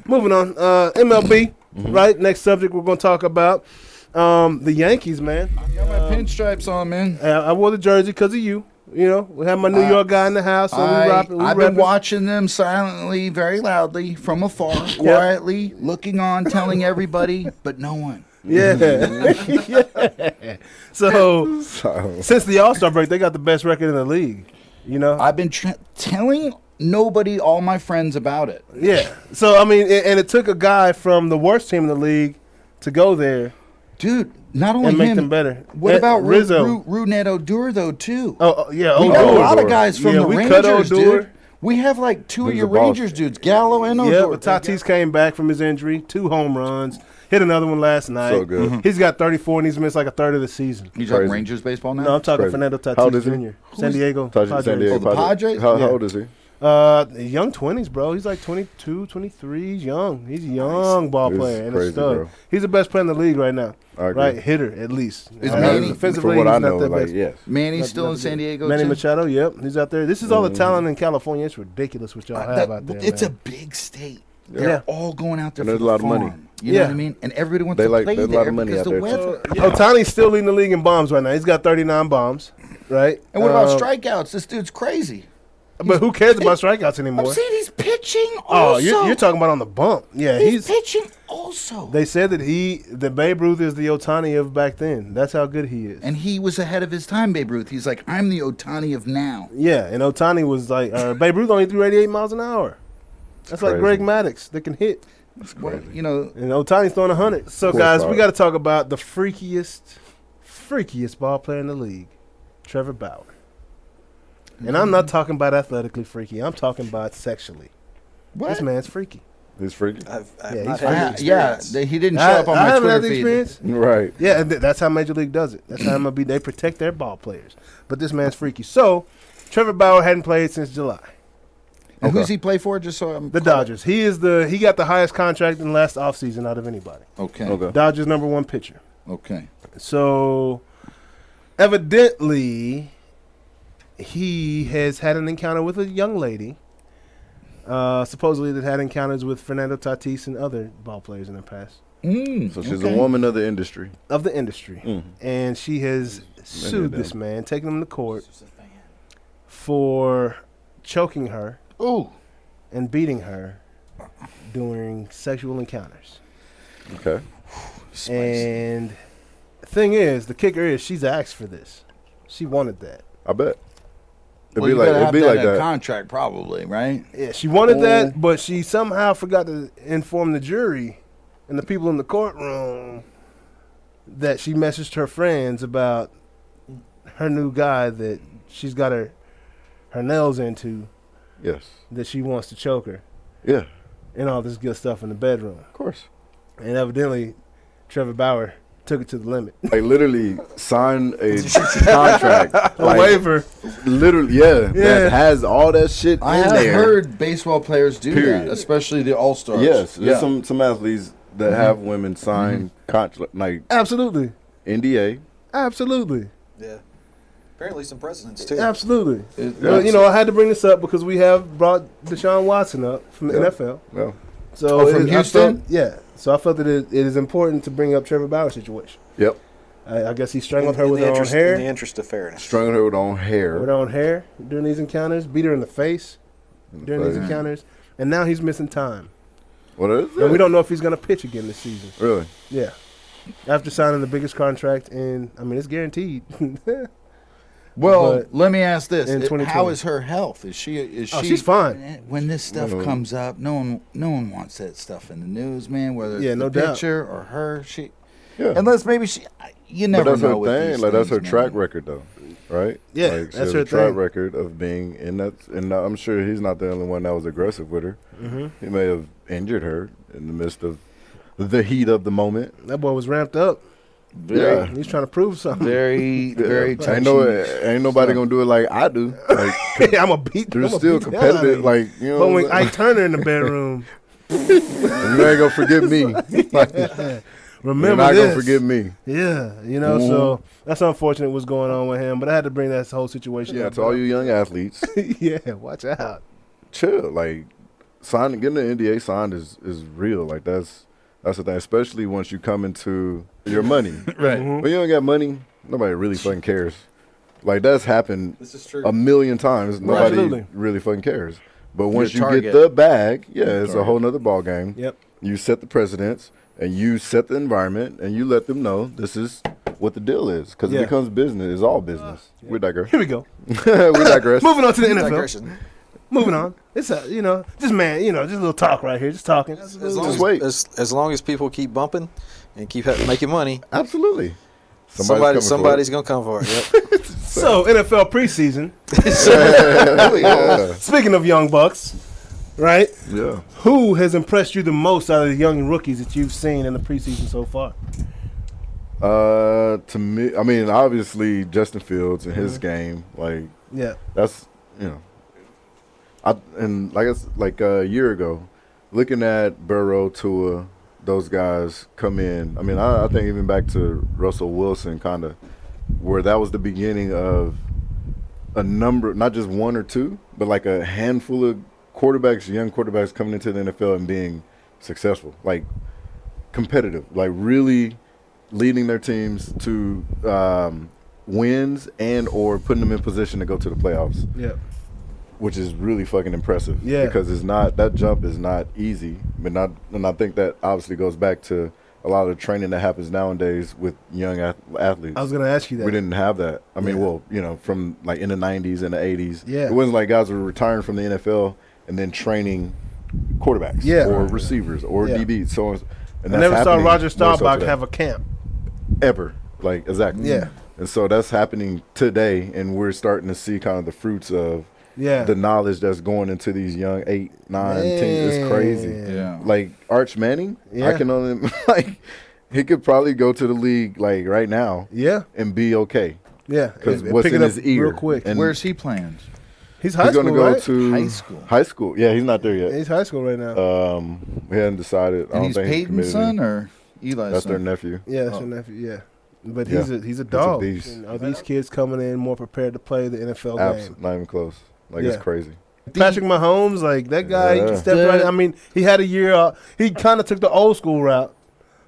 Moving on. MLB. Right. Next subject we're gonna talk about the Yankees, man. Got my pinstripes on, man. I wore the jersey because of you. You know, we have my New York guy in the house, so we I've repping. been watching them silently, very loudly, from afar, quietly, looking on, telling everybody, but no one. Yeah. Yeah. So since the All-Star break, they got the best record in the league. You know. I've been telling nobody, all my friends, about it. Yeah. So I mean, and it took a guy from the worst team in the league to go there Dude, not only and make him, them better. what about Rizzo? Rougned Odor, though, too? Oh yeah. We got a lot Odor. of guys from Yeah, the we cut Rangers, Odor. dude. We have like two of He's your a boss. Rangers dudes, Gallo and Odor. Yeah, but Tatis came back from his injury, 2 home runs, hit another one last night. So good. He's got 34 and he's missed like a third of the season. You talking Crazy. Rangers baseball now? No, I'm talking Crazy. Fernando How old Tatis is he? Jr. San Diego. San Padres. Diego Oh, the Padres? How Yeah. old is he? Young 20s, bro. He's like 22, 23. He's young. He's a young ball He's player and a crazy, stud. bro. He's the best player in the league right now. I agree. Right, hitter at least. Is Manny- Defensively, From what he's I not know, that like, best. yes. Manny's Not- still not in the San best. Diego, Manny too? Machado, yep, he's out there. This is all the talent in California. It's ridiculous what y'all have out there. It's man. a big state. They're Yeah. all going out there And for there's the a lot of farm. money. You know Yeah. what I mean? And everybody wants They to like- play there's a there lot of money because out the there. weather. Otani's still leading the league in bombs right now. He's got 39 bombs, right? And what about strikeouts? strikeouts? This dude's crazy. But who cares about strikeouts anymore? I'm saying he's pitching Oh, also. you're talking about on the bump. Yeah, He's pitching also. They said that Babe Ruth is the Otani of back then. That's how good he is. And he was ahead of his time, Babe Ruth. He's like, I'm the Otani of now. Yeah, and Otani was like, Babe Ruth only threw 88 miles an hour. That's like Crazy. Greg Maddux that can hit. Well, you know, And Otani's throwing 100. So, Cool guys, spot. we got to talk about the freakiest ball player in the league, Trevor Bauer. And I'm not talking about athletically freaky. I'm talking about sexually. what? This man's freaky. He's freaky. I've Yeah, not he's had the Yeah, experience. he didn't show up on I my haven't Twitter had the feed. experience. Right. Yeah, and that's how Major League does it. That's how MLB, they protect their ball players. But this man's freaky. So, Trevor Bauer hadn't played since July. And who's Okay. he play for? Just so I'm The Dodgers. He got the highest contract in the last offseason out of anybody. Okay. Okay. Dodgers #1 pitcher. Okay. So, evidently, he has had an encounter with a young lady. Supposedly that had encounters with Fernando Tatis and other ball players in the past So she's a woman of the industry. of the industry. Mhm. And she has sued damn. this man, taking him to court for choking her Ooh. and beating her during sexual encounters. Okay. And the kicker is she's asked for this. She wanted that. I bet. It'd Well, be you like gotta it'd have be that like in a that. contract, probably, right? Yeah, she wanted that, but she somehow forgot to inform the jury and the people in the courtroom that she messaged her friends about her new guy that she's got her nails into, Yes. that she wants to choke her, Yeah. and all this good stuff in the bedroom. Of course. And evidently, Trevor Bauer took it to the limit. Like literally sign a contract, A waiver. Literally, that has all that shit I in have there. heard baseball players do Period. that, especially the All Stars. Yes, there's some athletes that have women sign contract like Absolutely. NDA. Absolutely. Yeah. Apparently some presidents too. Absolutely. Well, you know, I had to bring this up because we have brought Deshaun Watson up from the NFL. Yeah. So from I Houston? felt, so I felt that it is important to bring up Trevor Bauer's situation. Yep. I guess he strangled her with her own hair. In the interest of fairness. Strangled her with her own hair. With her own hair during these encounters. Beat her in the face during these encounters. And now he's missing time. What is it? And we don't know if he's going to pitch again this season. Really? Yeah. After signing the biggest contract in, I mean, it's guaranteed. Well, But let me ask this: in 2020. how is her health? Is she? She's fine. When this stuff comes up, no one wants that stuff in the news, man. Whether it's no the doubt. pitcher or her, Yeah. unless maybe she, you But never that's know her with thing. these Like that's her things, track man. record, though, right? Yeah, like, she that's has her a track thing. record of being in that, and I'm sure he's not the only one that was aggressive with her. Mm-hmm. He may have injured her in the midst of the heat of the moment. That boy was ramped up. Yeah. He's trying to prove something. Very, very. Ain't touchy. ain't nobody gonna do it like I do. Like, I'm going to beat they're I'ma still beat the hell out of competitive. you. Like you know, But when like, Ike Turner in the bedroom, you ain't gonna forget me. Like, you're remember not this. gonna forget me. Yeah, you know, so that's unfortunate what's going on with him. But I had to bring that whole situation Yeah, up. to all you young athletes, Yeah, watch out. chill. Like getting the NDA signed is real. Like that's the thing, especially once you come into your money. Right. Mm-hmm. When you don't got money, nobody really fucking cares. Like that's happened This is true. a million times. Nobody Absolutely. really fucking cares. But once Your you get target. the bag, it's a whole nother ball game. Yep. You set the precedents and you set the environment and you let them know this is what the deal is. Because Yeah. it becomes business. It's all business. We digress. Here we go. We digress. Moving on to the NFL. Digression. Moving on. It's just a little talk right here. Just talking. As long Just as, wait. as long as people keep bumping and keep making money, Absolutely. somebody's gonna come for it. Yep. So, NFL preseason. Yeah. Speaking of young bucks, right? Yeah. Who has impressed you the most out of the young rookies that you've seen in the preseason so far? To me, I mean, obviously Justin Fields and his game, like Yeah. that's like a year ago, looking at Burrow, Tua, those guys come in. I mean, I think even back to Russell Wilson, kind of, where that was the beginning of a number, not just one or two, but like a handful of young quarterbacks coming into the NFL and being successful, like competitive, like really leading their teams to wins and or putting them in position to go to the playoffs. Yeah. Which is really fucking impressive. Yeah. Because that jump is not easy. And I think that obviously goes back to a lot of the training that happens nowadays with young athletes. I was going to ask you that. We didn't have that. I mean, Yeah. from like in the 90s and the 80s. Yeah. It wasn't like guys were retiring from the NFL and then training quarterbacks or receivers or Yeah. DBs. So, and I that's never saw happening Roger more so Staubach today. have a camp. Ever. Like, exactly. Yeah. And so that's happening today, and we're starting to see kind of the fruits of Yeah. the knowledge that's going into these young 8, 9, 10. It's crazy. Yeah. Like Arch Manning, Yeah. I can only he could probably go to the league like right now Yeah. and be okay Yeah. because And what's pick in it his up ear. real quick. And Where's he playing? He's high he's school, going to go right? to High school. High school. Yeah, he's not there yet. He's high school right now. We hadn't decided. I And don't he's think Peyton's committed. son or Eli's That's their son? nephew. Yeah, that's your nephew. Yeah. But Yeah. he's a dog. beast. You know, these kids coming in more prepared to play the NFL game. Absolutely, not even close. Like Yeah. it's crazy. Patrick Mahomes, like that guy, Yeah. stepped right. I mean, he had a year. He kind of took the old school route,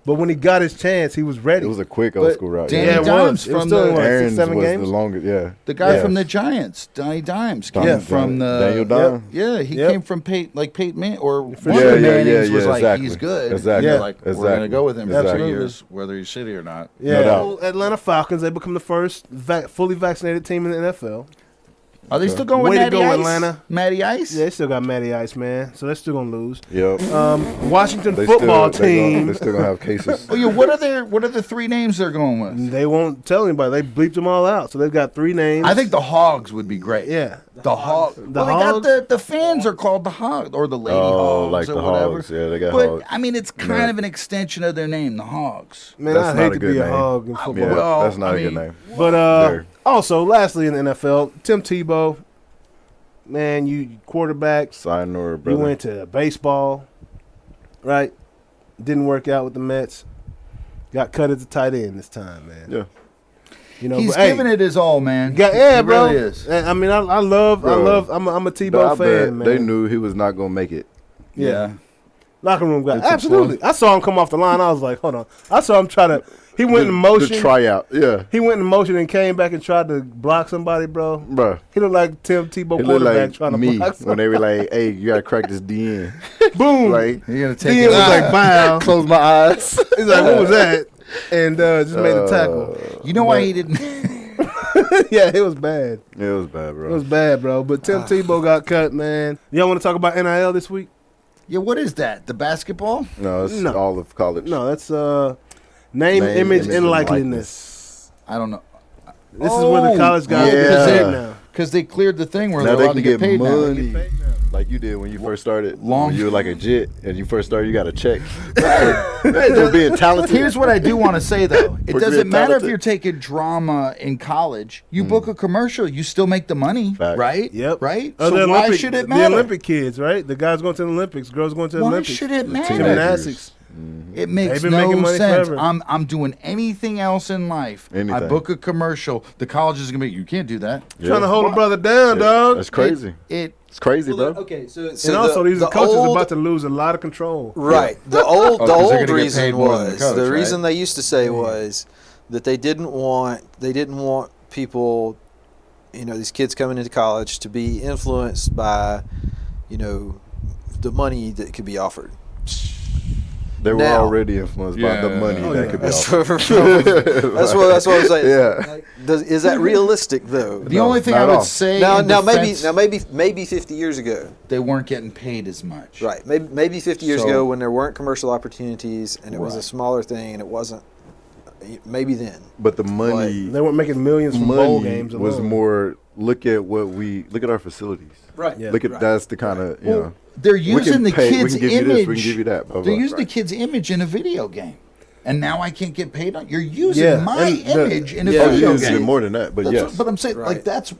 but when he got his chance, he was ready. It was a quick old But school route. Danny Yeah, it Dimes was. It was from still in the what, Aaron's 6-7 was games? the longest. Yeah, the guy Yeah. from the Giants, Donnie Dimes, came Yeah. from the Daniel Dimes. Yeah, he Yep. came from Peyton Man or one Yeah, of the yeah, Mannings was like exactly. he's good. Exactly. Yeah. Like we're Exactly. gonna go with him for Absolutely. 3 years, whether he's shitty or not. Yeah, No doubt. well, Atlanta Falcons. They become the first fully vaccinated team in the NFL. Are they still going with Way to Matty go, Ice? Atlanta. Matty Ice? Yeah, they still got Matty Ice, man. So they're still gonna lose. Yep. Washington They football still, they team. still gonna have cases. Oh yeah, what are the 3 names they're going with? They won't tell anybody. They bleeped them all out. So they've got 3 names. I think the Hogs would be great. Yeah, The hog. The Well, hogs? they got the fans are called the hog or the lady hogs like or the whatever. hogs. Yeah, they got but hogs. I mean, it's kind of an extension of their name, the Hogs. Man, That's I not hate a to good be a name. hog in football. Yeah, Well, that's not I a good mean, name. But There. also, lastly in the NFL, Tim Tebow, man, you quarterback. Sayonara, You brother. went to baseball, right? Didn't work out with the Mets. Got cut at the tight end this time, man. Yeah. You know, He's but, hey, giving it his all, man. yeah, He bro. really is. I mean, I love. Bro. I'm a I Tebow bet fan, man. They knew he was not gonna make it. Yeah. Locker room guy. It's a Absolutely. I saw him come off the line. I was like, hold on. I saw him try to. He went in motion. The tryout. Yeah. He went in motion and came back and tried to block somebody, bro. Bruh. He looked like Tim Tebow He looked quarterback like trying to me block when they were like, "Hey, you gotta crack this D in." Boom. Like, You're gonna Then take he it was out. like, bow. close my eyes. He's like, what was that? And just made a tackle. You know why he didn't? Yeah, it was bad. It was bad, bro. It was bad, bro. But Tim Tebow got cut, man. Y'all want to talk about NIL this week? Yeah, what is that? The basketball? No, it's No. all of college. No, that's name, image, and likeliness. I don't know. This is where the college guys yeah. get paid now. Because they cleared the thing where Now they're they allowed can to get paid money. now. Like you did when you first started. Long- When you were like a jit and you first started, you got a check. For being talented. Here's what I do want to say, though. It We're doesn't being matter if talented. you're taking drama in college. You book a commercial, you still make the money, Fact. right? Yep. Right? Oh, So the why Olympic- should it matter? The Olympic kids, right? The guys going to the Olympics, girls going to the Why Olympics. should it matter? Gymnastics. It makes They've been making no money sense. forever. I'm doing anything else in life. I Anything. book a commercial. The college is gonna be. You can't do that. Yeah. Trying to hold a brother down, dog. That's crazy. It It's crazy, bro. Okay, so And also, these coaches are about to lose a lot of control. Right. The old Oh, 'cause they're old gonna get reason paid more than the was coach, the right? reason they used to say was that they didn't want people, these kids coming into college to be influenced by, the money that could be offered. They were Now- already influenced by the money that could be That's offered. what I was saying. Yeah. Is that realistic though? The No, only thing not I at would all. say Now in maybe defense, maybe 50 years ago. they weren't getting paid as much. Right. Maybe 50 years So- ago when there weren't commercial opportunities and it was a Right. smaller thing and it wasn't. Maybe then. But the money, They weren't making millions from bowl games was alone. more. Look at our facilities. Right. Yeah. Look at that's the kind of Well, they're we using can the pay, kid's we can give image. you this, we can give you that. Blah, They're blah. using the kid's image in a video game, and now I can't get paid on. You're using Yeah, my and the- image in a Yeah. Oh, video you're using game. more than that, but That's yes, what- but I'm saying, Right. like, that's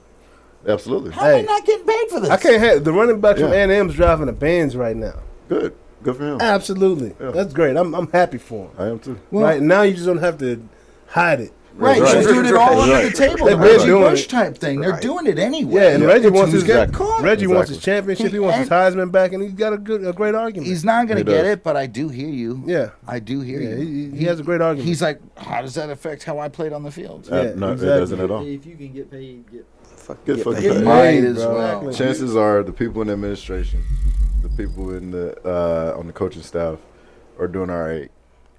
absolutely. how am I Hey. not getting paid for this? I can't have the running back from Yeah. A&M's driving a Benz right now. Good for him. Absolutely, Yeah. that's great. I'm happy for him. I am too. Right now, you just don't have to hide it. Right, Right. she's doing it all under Right. the table. They've The been Reggie doing Bush it. type thing. They're doing it anyway. Yeah, and Reggie It's wants who's his getting caught. Reggie wants his Exactly. championship. He wants his Heisman back, and he's got a great argument. He's not going He to get does. it, but I do hear you. Yeah. I do hear Yeah, you. he has a great argument. He's like, how does that affect how I played on the field? Yeah, No, exactly. it doesn't at all. If you can get paid, get Good Get fucking paid. pay. It might Hey, as bro. well. Exactly. Chances are the people in the administration, the people in the on the coaching staff, are doing all right.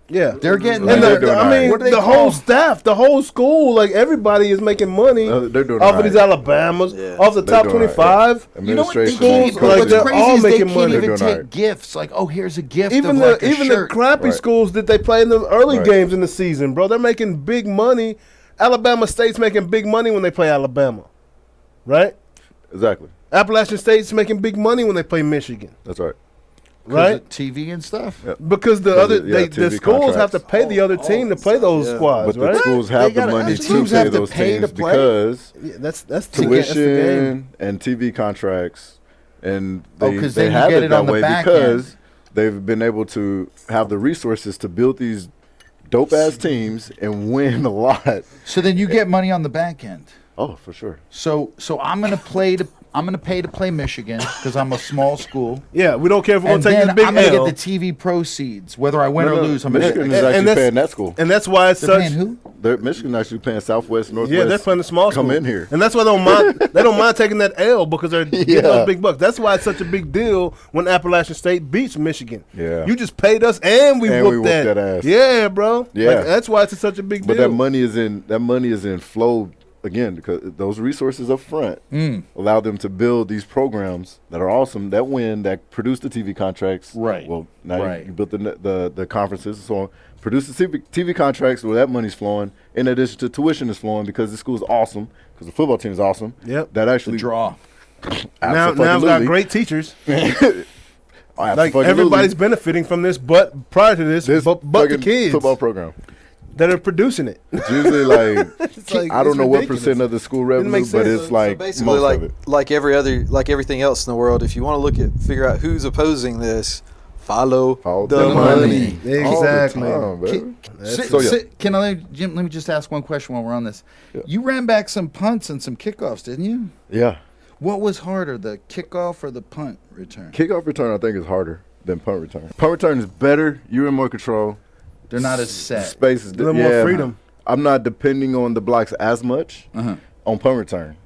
Yeah, They're getting And their- they're doing I all mean, right. What do they the call whole them? staff, the whole school, like everybody is making money They're doing off all of these right. Alabamas, Yeah. off the They're top doing all right. 25. You know what? They Administration, can't even, like, what's they're crazy all is they making can't money. even They're doing take all right. gifts. Like, oh, here's a gift Even of the like a even shirt. the crappy Right. schools that they play in the early Right. games in the season, bro, they're making big money. Alabama State's making big money when they play Alabama, right? Exactly. Appalachian State's making big money when they play Michigan, That's right. 'Cause right? of TV and stuff. Yeah. Because the Because other it- yeah, the TV schools have to contracts. pay the other team to play those Yeah. squads, But the right? schools They have the gotta- money the to teams pay have to those pay to teams play. because Yeah, that's the game. tuition and TV contracts, and Oh, they, 'cause they then you have get it it that on the way back because end. they've been able to have the resources to build these dope ass teams and win a lot. So then you get money on the back end. Oh, for sure. So I'm gonna pay to play Michigan because I'm a small school. Yeah, we don't care if we're And gonna take then this big I'm gonna L. get the TV proceeds, whether I win or No, no, lose. I'm Michigan gonna is and actually that's- paying that school. and that's why it's They're such. paying who? Michigan actually paying Southwest, Northwest. Yeah, they're playing the small Come school. in here. and that's why they don't mind. They don't mind taking that L because they're getting Yeah. those big bucks. That's why it's such a big deal when Appalachian State beats Michigan. Yeah. you just paid us and we And we whooped whooped that. that ass. Yeah, bro. Yeah. Like, that's why it's such a big But deal. that money is in flow again because those resources up front allow them to build these programs that are awesome, that win, that produce the TV contracts. Right. Well, now you- Right. you built the conferences and so on. Produce the TV contracts where that money's flowing. In addition to tuition is flowing because the school's awesome, because the football team is awesome. Yep. That actually The draw. Now I've got Absolutely. great teachers. Oh, Like absolutely. everybody's benefiting from this, but prior to this, but the fucking kids football program. that are producing it. It's usually like, like, I don't it's know what ridiculous. percent of the school Didn't make revenue, but sense. it's like basically most of it. like everything else in the world, if you want to figure out who's opposing this, follow All the the money. Exactly. All the time, baby. So, yeah. can I, Jim? Let me just ask one question while we're on this. Yeah. You ran back some punts and some kickoffs, didn't you? Yeah. What was harder, the kickoff or the punt return? Kickoff return, I think, is harder than punt return. Punt return is better. You're in more control. They're not as set. Space is A little more freedom. I'm not depending on the blocks as much Uh-huh. on punt return.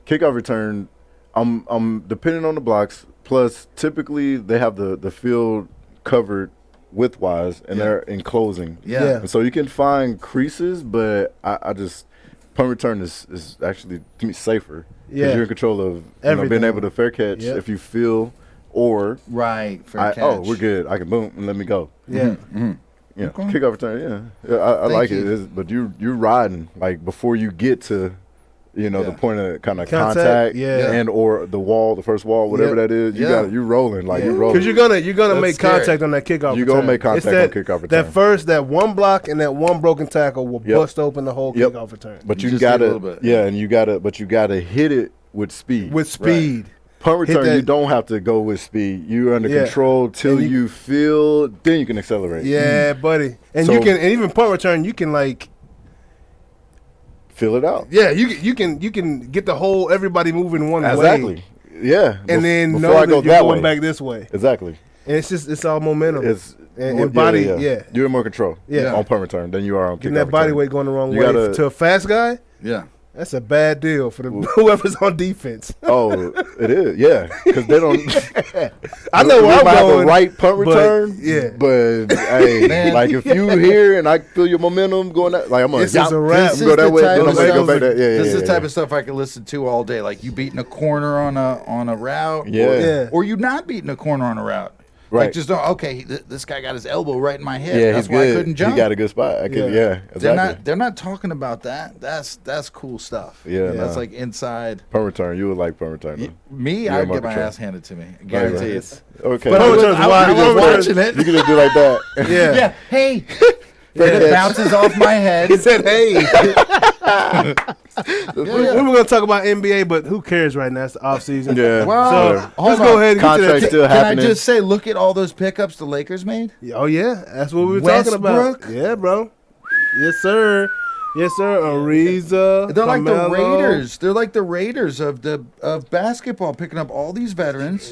Kickoff return, I'm depending on the blocks. Plus, typically they have the field covered widthwise and Yeah. they're enclosing. Yeah. And so you can find creases, but I just punt return is actually to me safer. 'Cause Yeah. you're in control of being Everything. able to fair catch Yep. if you feel or Right. Fair catch. oh, we're good. I can boom and let me go. Yeah. Yeah, Okay. kickoff return. Yeah, I Thank like you. it. But you're riding like before you get to, the Yeah. point of kind of Contact, contact, yeah. and or the wall, the first wall, whatever Yep. that is. You Yeah. you're rolling like you're Because rolling. you're gonna That's make scary. contact on that kickoff. You're gonna return. make It's contact on kickoff That return. first, that one block and that one broken tackle will Yep. bust open the whole Yep. kickoff return But You you just need a gotta, little bit. yeah, and you gotta hit it with speed. with speed. punt hit return, that- you don't have to go with speed. You're under Yeah. control till And you feel. Then you can accelerate. Yeah, buddy. And So- you can, and even punt return, you can like, Feel it out. yeah, you can get the whole everybody moving one Exactly. way, Yeah. and then before know I that go you're that going way. back this way. Exactly. And it's all momentum. It's and body, yeah. You're in more control. Yeah. On punt return than you are on Getting kickoff that body return. weight going the wrong You way gotta- to a fast guy. Yeah. That's a bad deal for the whoever's on defense. Oh, it is. Yeah, because they don't. I know we where I'm might have going. a right punt but, return. yeah. But hey, Man. like if you here and I feel your momentum going that, like I'm gonna This is a wrap. This go is that the way, type then of I'm gonna go stuff- back that. Yeah, yeah, This is yeah, the type yeah. of stuff I can listen to all day. Like you beating a corner on a route, Yeah. Yeah. or you not beating a corner on a route. Right. Like just don't, okay, this guy got his elbow right in my head. Yeah, That's he's why good. I couldn't jump. He got a good spot. Yeah. Yeah, exactly. They're not talking about that. That's cool stuff. Yeah, That's nah. like inside. Punt return. You would like punt return. though. Me, Yeah, I'd more get my control. ass handed to me. Guaranteed. It's- Okay. But I punt was, return's I wild. was Punt return's- watching it. You can just do like that. Yeah. Yeah. Hey. Yeah. It bounces off my head. He said, "Hey." Yeah. We were gonna talk about NBA, but who cares right now? It's the off season. Yeah. Well, So hold let's on. go ahead and get to Contract that. still Can I happening. just say, look at all those pickups the Lakers made? Oh yeah, that's what we were talking about. Westbrook? Yeah, bro. Yes, sir. Yes, sir. Ariza. They're like the Carmelo. Raiders. They're like the Raiders of basketball, picking up all these veterans,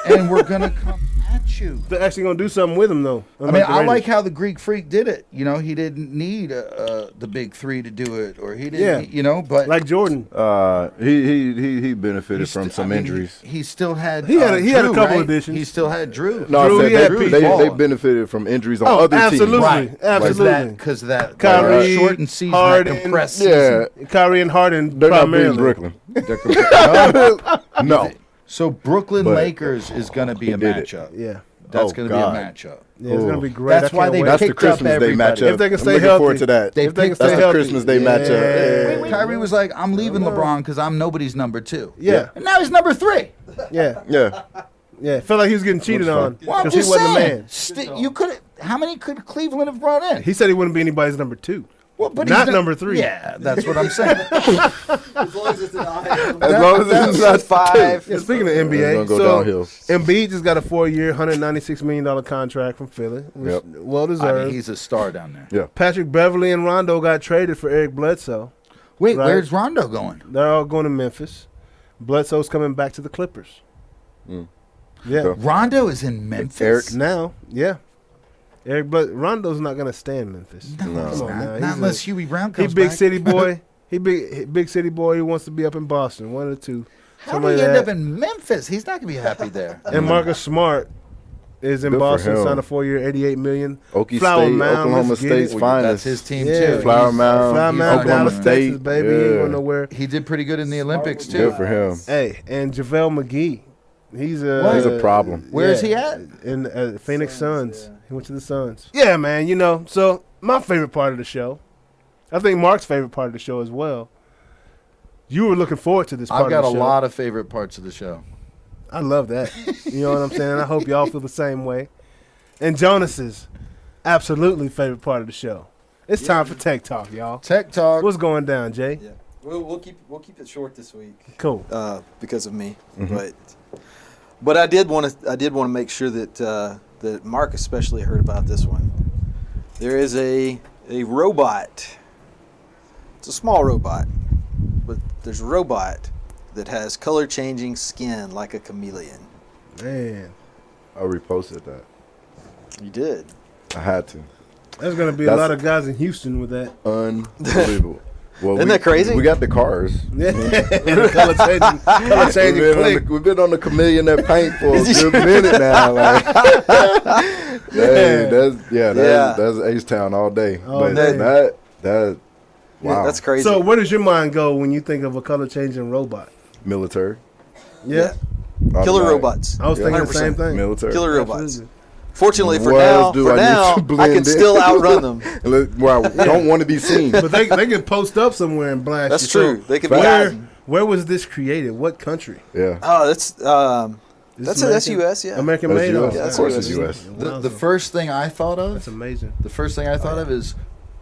and we're gonna come at you. They're actually gonna do something with him though. I mean, I like how the Greek Freak did it. You know, he didn't need the big three to do it, or he didn't. Yeah. You know, but like Jordan. He benefited he's from st- some I mean, injuries. He still had. He had a Drew, couple right? additions. He still had Drew. No, Drew, I he said had they, Pete they Ball. benefited from injuries on Oh, other absolutely. teams. Right, Absolutely. because that Kyrie, shortened season, Harden, that compressed Yeah, season. Kyrie and Harden they're not beating primarily. Brooklyn. No. So Brooklyn But Lakers is going to be he a did it. matchup. Yeah. That's Oh, going to be a God. matchup. Yeah, it's Ooh. gonna be great. That's I why can't they wait. That's the picked up Christmas Day everybody. matchup. If they can I'm stay looking healthy. forward to that. They If they can picked stay That's the healthy. Christmas Day Yeah. matchup. Kyrie was like, I'm leaving LeBron because I'm nobody's number 2. Yeah. And now he's number 3. Yeah. Yeah. Yeah. Felt like he was getting cheated Looks on fun. Well, I'm because he just wasn't saying. the man. You could. How many could Cleveland have brought in? He said he wouldn't be anybody's number 2. Well, but not he's number 3. Yeah, that's what I'm saying. As long as it's an eye. As long as it's not 5. Yeah, speaking of It's NBA, gonna go so downhill. Embiid just got a 4-year, $196 million contract from Philly. Which Yep. Well I deserved. mean, he's a star down there. Yeah. Patrick Beverly and Rondo got traded for Eric Bledsoe. Wait, Right. where's Rondo going? They're all going to Memphis. Bledsoe's coming back to the Clippers. Mm. Yeah. Okay. Rondo is in Memphis. Eric- Now, yeah. Rondo's not going to stay in Memphis. No, Come he's on not. now. Not He's unless a- Huey Brown He comes big back. city boy. He big city boy. He wants to be up in Boston. One of the two. How Somebody did he end that- up in Memphis? He's not gonna be happy there. And Marcus Smart is in Good for Boston. him. Signed a 4-year, $88 million. Okie Flower State, Mound, Oklahoma let's get State's it. finest. That's his team Yeah. too. Flower He's- Mound, Flower he's Mound, not Dallas, going Texas, State. baby. He ain't Yeah. going nowhere. He did pretty good in the Olympics too. Good for him. Hey, and JaVale McGee. He's a What? He's a problem. Where is he at? In Phoenix Suns. He went to the Suns. Yeah, man. You know, so my favorite part of the show, I think Mark's favorite part of the show as well. You were looking forward to this part I've got of a the show. lot of favorite parts of the show. I love that. You know what I'm saying? I hope y'all feel the same way. And Jonas's absolutely favorite part of the show. It's time for Tech Talk, y'all. Tech Talk. What's going down, Jay? Yeah, we'll keep it short this week. Cool. Because of me, but I did want to make sure that that Mark especially heard about this one. There is a robot. It's a small robot, but there's a robot that has color changing skin like a chameleon. Man, I reposted that. You did. I had to. there's going to be a lot of guys in Houston with that. Unbelievable. Well, Isn't that crazy? We got the cars. Yeah. color changing click. We've been on the chameleon that paint for a good minute now. Like, that's H-Town all day. All but day. that wow. Yeah, that's crazy. So where does your mind go when you think of a color changing robot? Military. Yeah. Killer Automatic. robots. I was thinking the 100%. same thing. Military. Killer robots. Absolutely. Fortunately for What now, else do I need to I blend can in? still outrun them. Well, I don't want to be seen. But they can post up somewhere and blast That's you. true. So They could be where, hiding. where was this created? What country? Yeah. Oh, that's Is that's this US. Yeah. American That's made? US. Oh, Yeah, Of course it's US. US. The first thing I thought That's of, amazing. is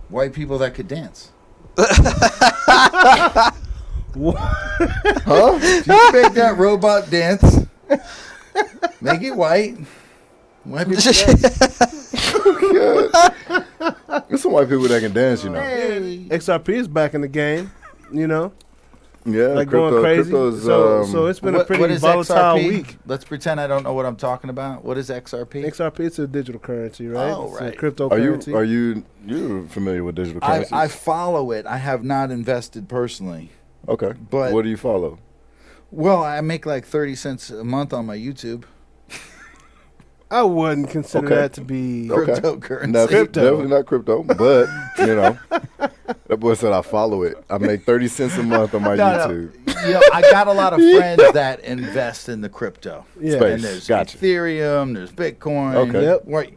white people that could dance. Huh? If you make that robot dance, make it white. White people dance. There's some white people that can dance, you know. XRP is back in the game, you know, Yeah, like going crazy. Crypto's, So it's been a What pretty is volatile XRP? week. Let's pretend I don't know what I'm talking about. What is XRP? XRP is a digital currency, right? Oh, It's right. a cryptocurrency. Are you familiar with digital I currencies? follow it. I have not invested personally. Okay. But- what do you follow? Well, I make like 30 cents a month on my YouTube. I wouldn't consider Okay. that to be. Okay. Cryptocurrency. That's Crypto. definitely not crypto, but you know, that boy said I follow it. I make 30 cents a month on my YouTube. You know, I got a lot of friends that invest in the crypto. Yeah. Space. And there's Gotcha. Ethereum, there's Bitcoin. Okay. Yep. What,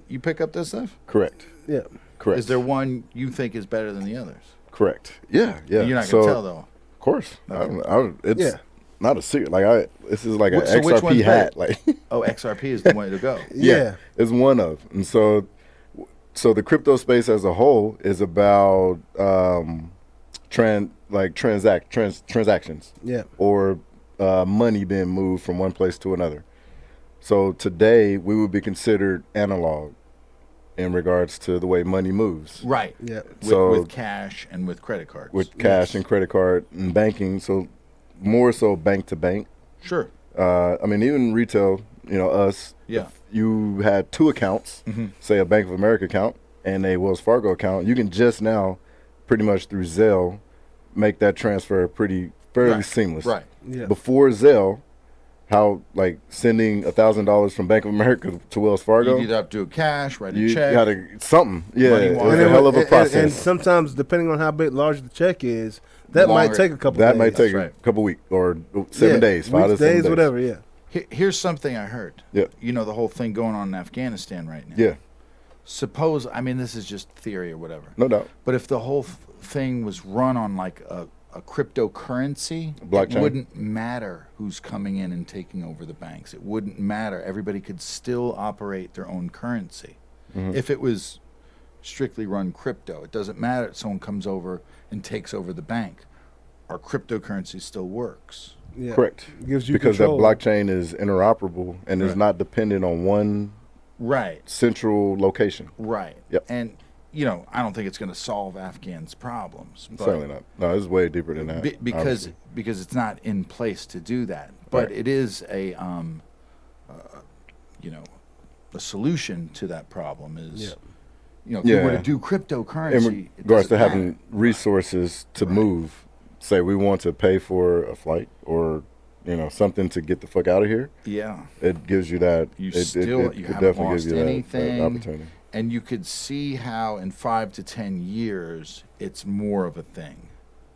you pick up this stuff? Correct. Yeah. Correct. Is there one you think is better than the others? Correct. Yeah. Yeah. You're not so, going to tell, though. Of course. It's Yeah. not a secret. This is like an So which XRP one's hat. better? Like. Oh, XRP is the way to go. Yeah. It's one of. And so the crypto space as a whole is about transactions Yeah. or money being moved from one place to another. So today we would be considered analog in regards to the way money moves. Right. Yeah. With cash and with credit cards. With cash and credit card and banking. So more so bank to bank. Sure. Even retail, us. Yeah. If you had two accounts, say a Bank of America account and a Wells Fargo account, you can just now, pretty much through Zelle, make that transfer fairly seamless. Right. Yeah. Before Zelle, how sending $1,000 from Bank of America to Wells Fargo, You either have to do cash, write a you check. gotta something. Yeah, Money it's wire. a hell of a process. And sometimes, depending on how large the check is, that might Longer. take a couple that days. might take right. a couple weeks or 7 days, 5 to weeks, 7 days, days, whatever, yeah. Here's something I heard. Yeah. You know the whole thing going on in Afghanistan right now. Yeah, Suppose, this is just theory or whatever. no doubt. But if the whole thing was run on like a cryptocurrency, Blockchain. it wouldn't matter who's coming in and taking over the banks. It wouldn't matter. Everybody could still operate their own currency. If it was strictly run crypto, it doesn't matter if someone comes over and takes over the bank. Our cryptocurrency still works. Yeah. Correct. Gives you Because control. that blockchain is interoperable and is Right. not dependent on one Right. central location. Right. Yep. And, I don't think it's going to solve Afghans' problems. But Certainly not. No, it's way deeper than that. because obviously. it's not in place to do that. But Right. it is a solution to that problem is, if you were to do cryptocurrency, in it regards to doesn't having matter. resources to move, say we want to pay for a flight or something to get the fuck out of here, Yeah. it gives you that. You it still it you could haven't definitely lost give you that anything, opportunity. and you could see how in 5 to 10 years it's more of a thing.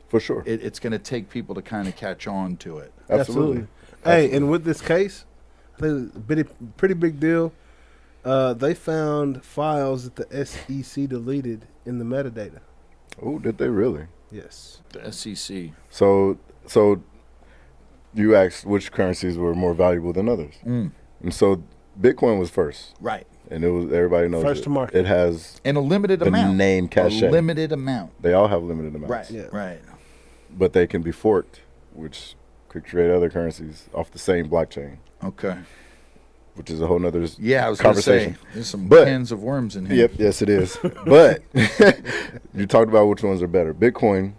For sure. It's going to take people to kind of catch on to it. Absolutely. Hey, and with this case, I think it's a pretty big deal. They found files that the SEC deleted in the metadata. Oh, did they really? Yes. The SEC. So you asked which currencies were more valuable than others, and so Bitcoin was first, Right. and it was everybody knows First it. to market. It has And a limited the amount. name cachet. A limited amount. They all have limited amounts, Right. Yeah. Right. but they can be forked, which could create other currencies off the same blockchain, Okay. which is a whole nother Yeah, I was going to say, conversation. there's some But- cans of worms in here. Yep, yes it is. But you talked about which ones are better. Bitcoin,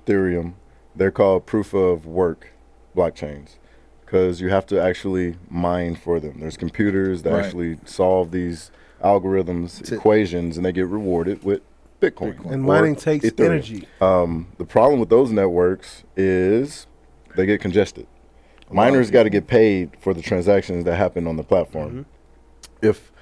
Ethereum, they're called proof of work blockchains because you have to actually mine for them. There's computers that Right. actually solve these algorithms, That's it. equations, and they get rewarded with Bitcoin. And or mining takes Ethereum. energy. The problem with those networks is they get congested. Miners got to get paid for the transactions that happen on the platform. If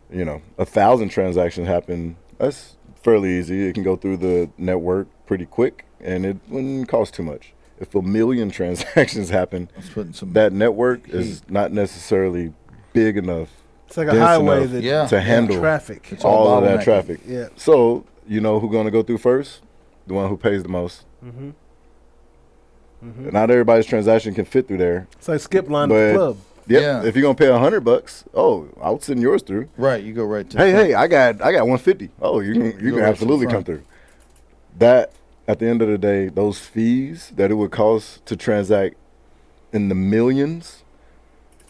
1,000 transactions happen, that's fairly easy. It can go through the network pretty quick, and it wouldn't cost too much. If 1,000,000 transactions happen, Let's put some that network is not necessarily big enough It's like a dense highway enough that Yeah. to handle traffic. It's all all of that bottlenecking. traffic. Yeah. So you know who's going to go through first? The one who pays the most. Not everybody's transaction can fit through there. It's like skip line at But- the club. Yep. Yeah. If you're gonna pay $100, I'll send yours through. Right, you go right to Hey, I got 150. Oh, you can go right to the absolutely come front. through. That at the end of the day, those fees that it would cost to transact in the millions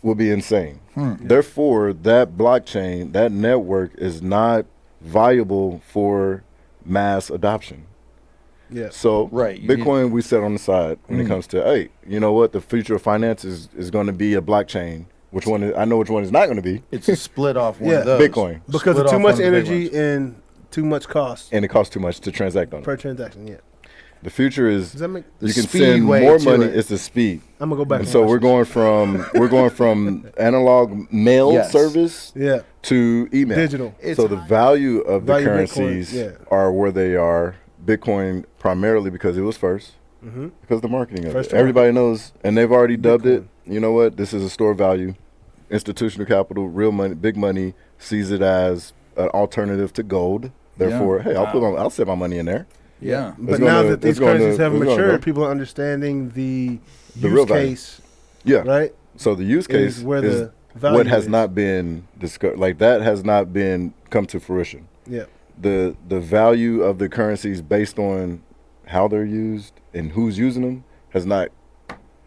will be insane. Therefore, that blockchain, that network is not viable for mass adoption. Yeah. So Right, you Bitcoin we set on the side when it comes to, hey, you know what? The future of finance is going to be a blockchain. Which one? I know which one is not going to be. It's a split off one Yeah. of those. Bitcoin. Because Split of too off much one of the big energy ones. and too much cost And it costs too much to transact on it. per transaction. Yeah. The future is Does that make? The you can speed send way more to money. it. It's the speed. I'm gonna go back. And and so watch we're going from analog mail Yes. service this. Yeah. to email. Digital. So the value of the Value Bitcoin, currencies yeah. are where they are. Bitcoin primarily because it was first. Because the marketing of First it. to Everybody knows, and they've already dubbed Bitcoin. it. You know what? This is a store of value. Institutional capital, real money, big money sees it as an alternative to gold. Therefore, hey, I'll set my money in there. Yeah. But It's now gonna- that these it's gonna- currencies have it's gonna matured, go. people are understanding the The use real value. case, Yeah. right? So the use case Is where is the value what has is. not been discussed. Like that has not been come to fruition. Yeah. The value of the currencies based on how they're used and who's using them has not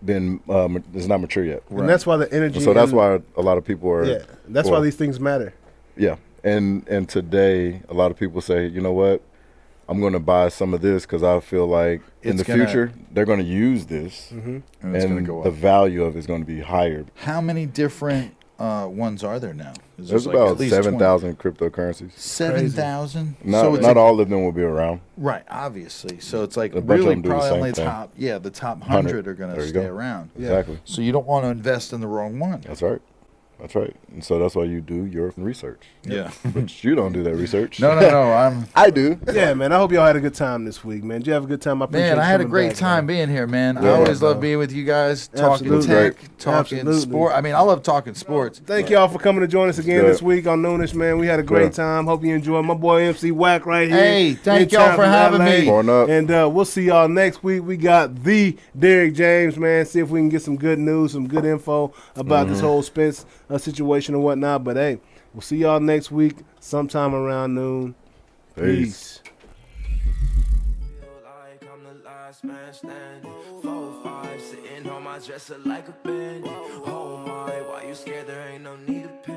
been is not mature yet. And that's why the energy. And so that's and- why a lot of people are. Yeah. That's for- why these things matter. Yeah, and today a lot of people say, you know what, I'm going to buy some of this because I feel like in It's the gonna- future they're going to use this, And it's going to and go the up. value of it is going to be higher. How many different ones are there now? Is There's like about at least 7,000 cryptocurrencies. 7,000? Not So it's not a- all of them will be around. Right, obviously. So it's like A bunch of really them do the probably same only thing. the top 100 are going There to you stay go. around. Exactly. So you don't want to invest in the wrong one. That's right. That's right. And so that's why you do your research. Yeah. But you don't do that research. No, I'm I do. Yeah, man. I hope y'all had a good time this week, man. Did you have a good time? I appreciate Man, I had a coming great back, time man. being here, man. I Yeah, always bro. love being with you guys, talking Absolutely. tech, talking Absolutely. sport. I mean, I love talking sports. Thank y'all for coming to join us again good. this week on Noonish, man. We had a great Yeah. time. Hope you enjoyed. My boy MC Wack right here. Hey, thank In y'all town for from having LA. me. Born up. And we'll see y'all next week. We got the Derrick James, man. See if we can get some good news, some good info about this whole Spence situation and whatnot. But hey, we'll see y'all next week sometime around noon. Peace. Feel like I'm the last man standing. 4-5 sitting on my dresser like a bandit. Oh my, why you scared? There ain't no need to panic.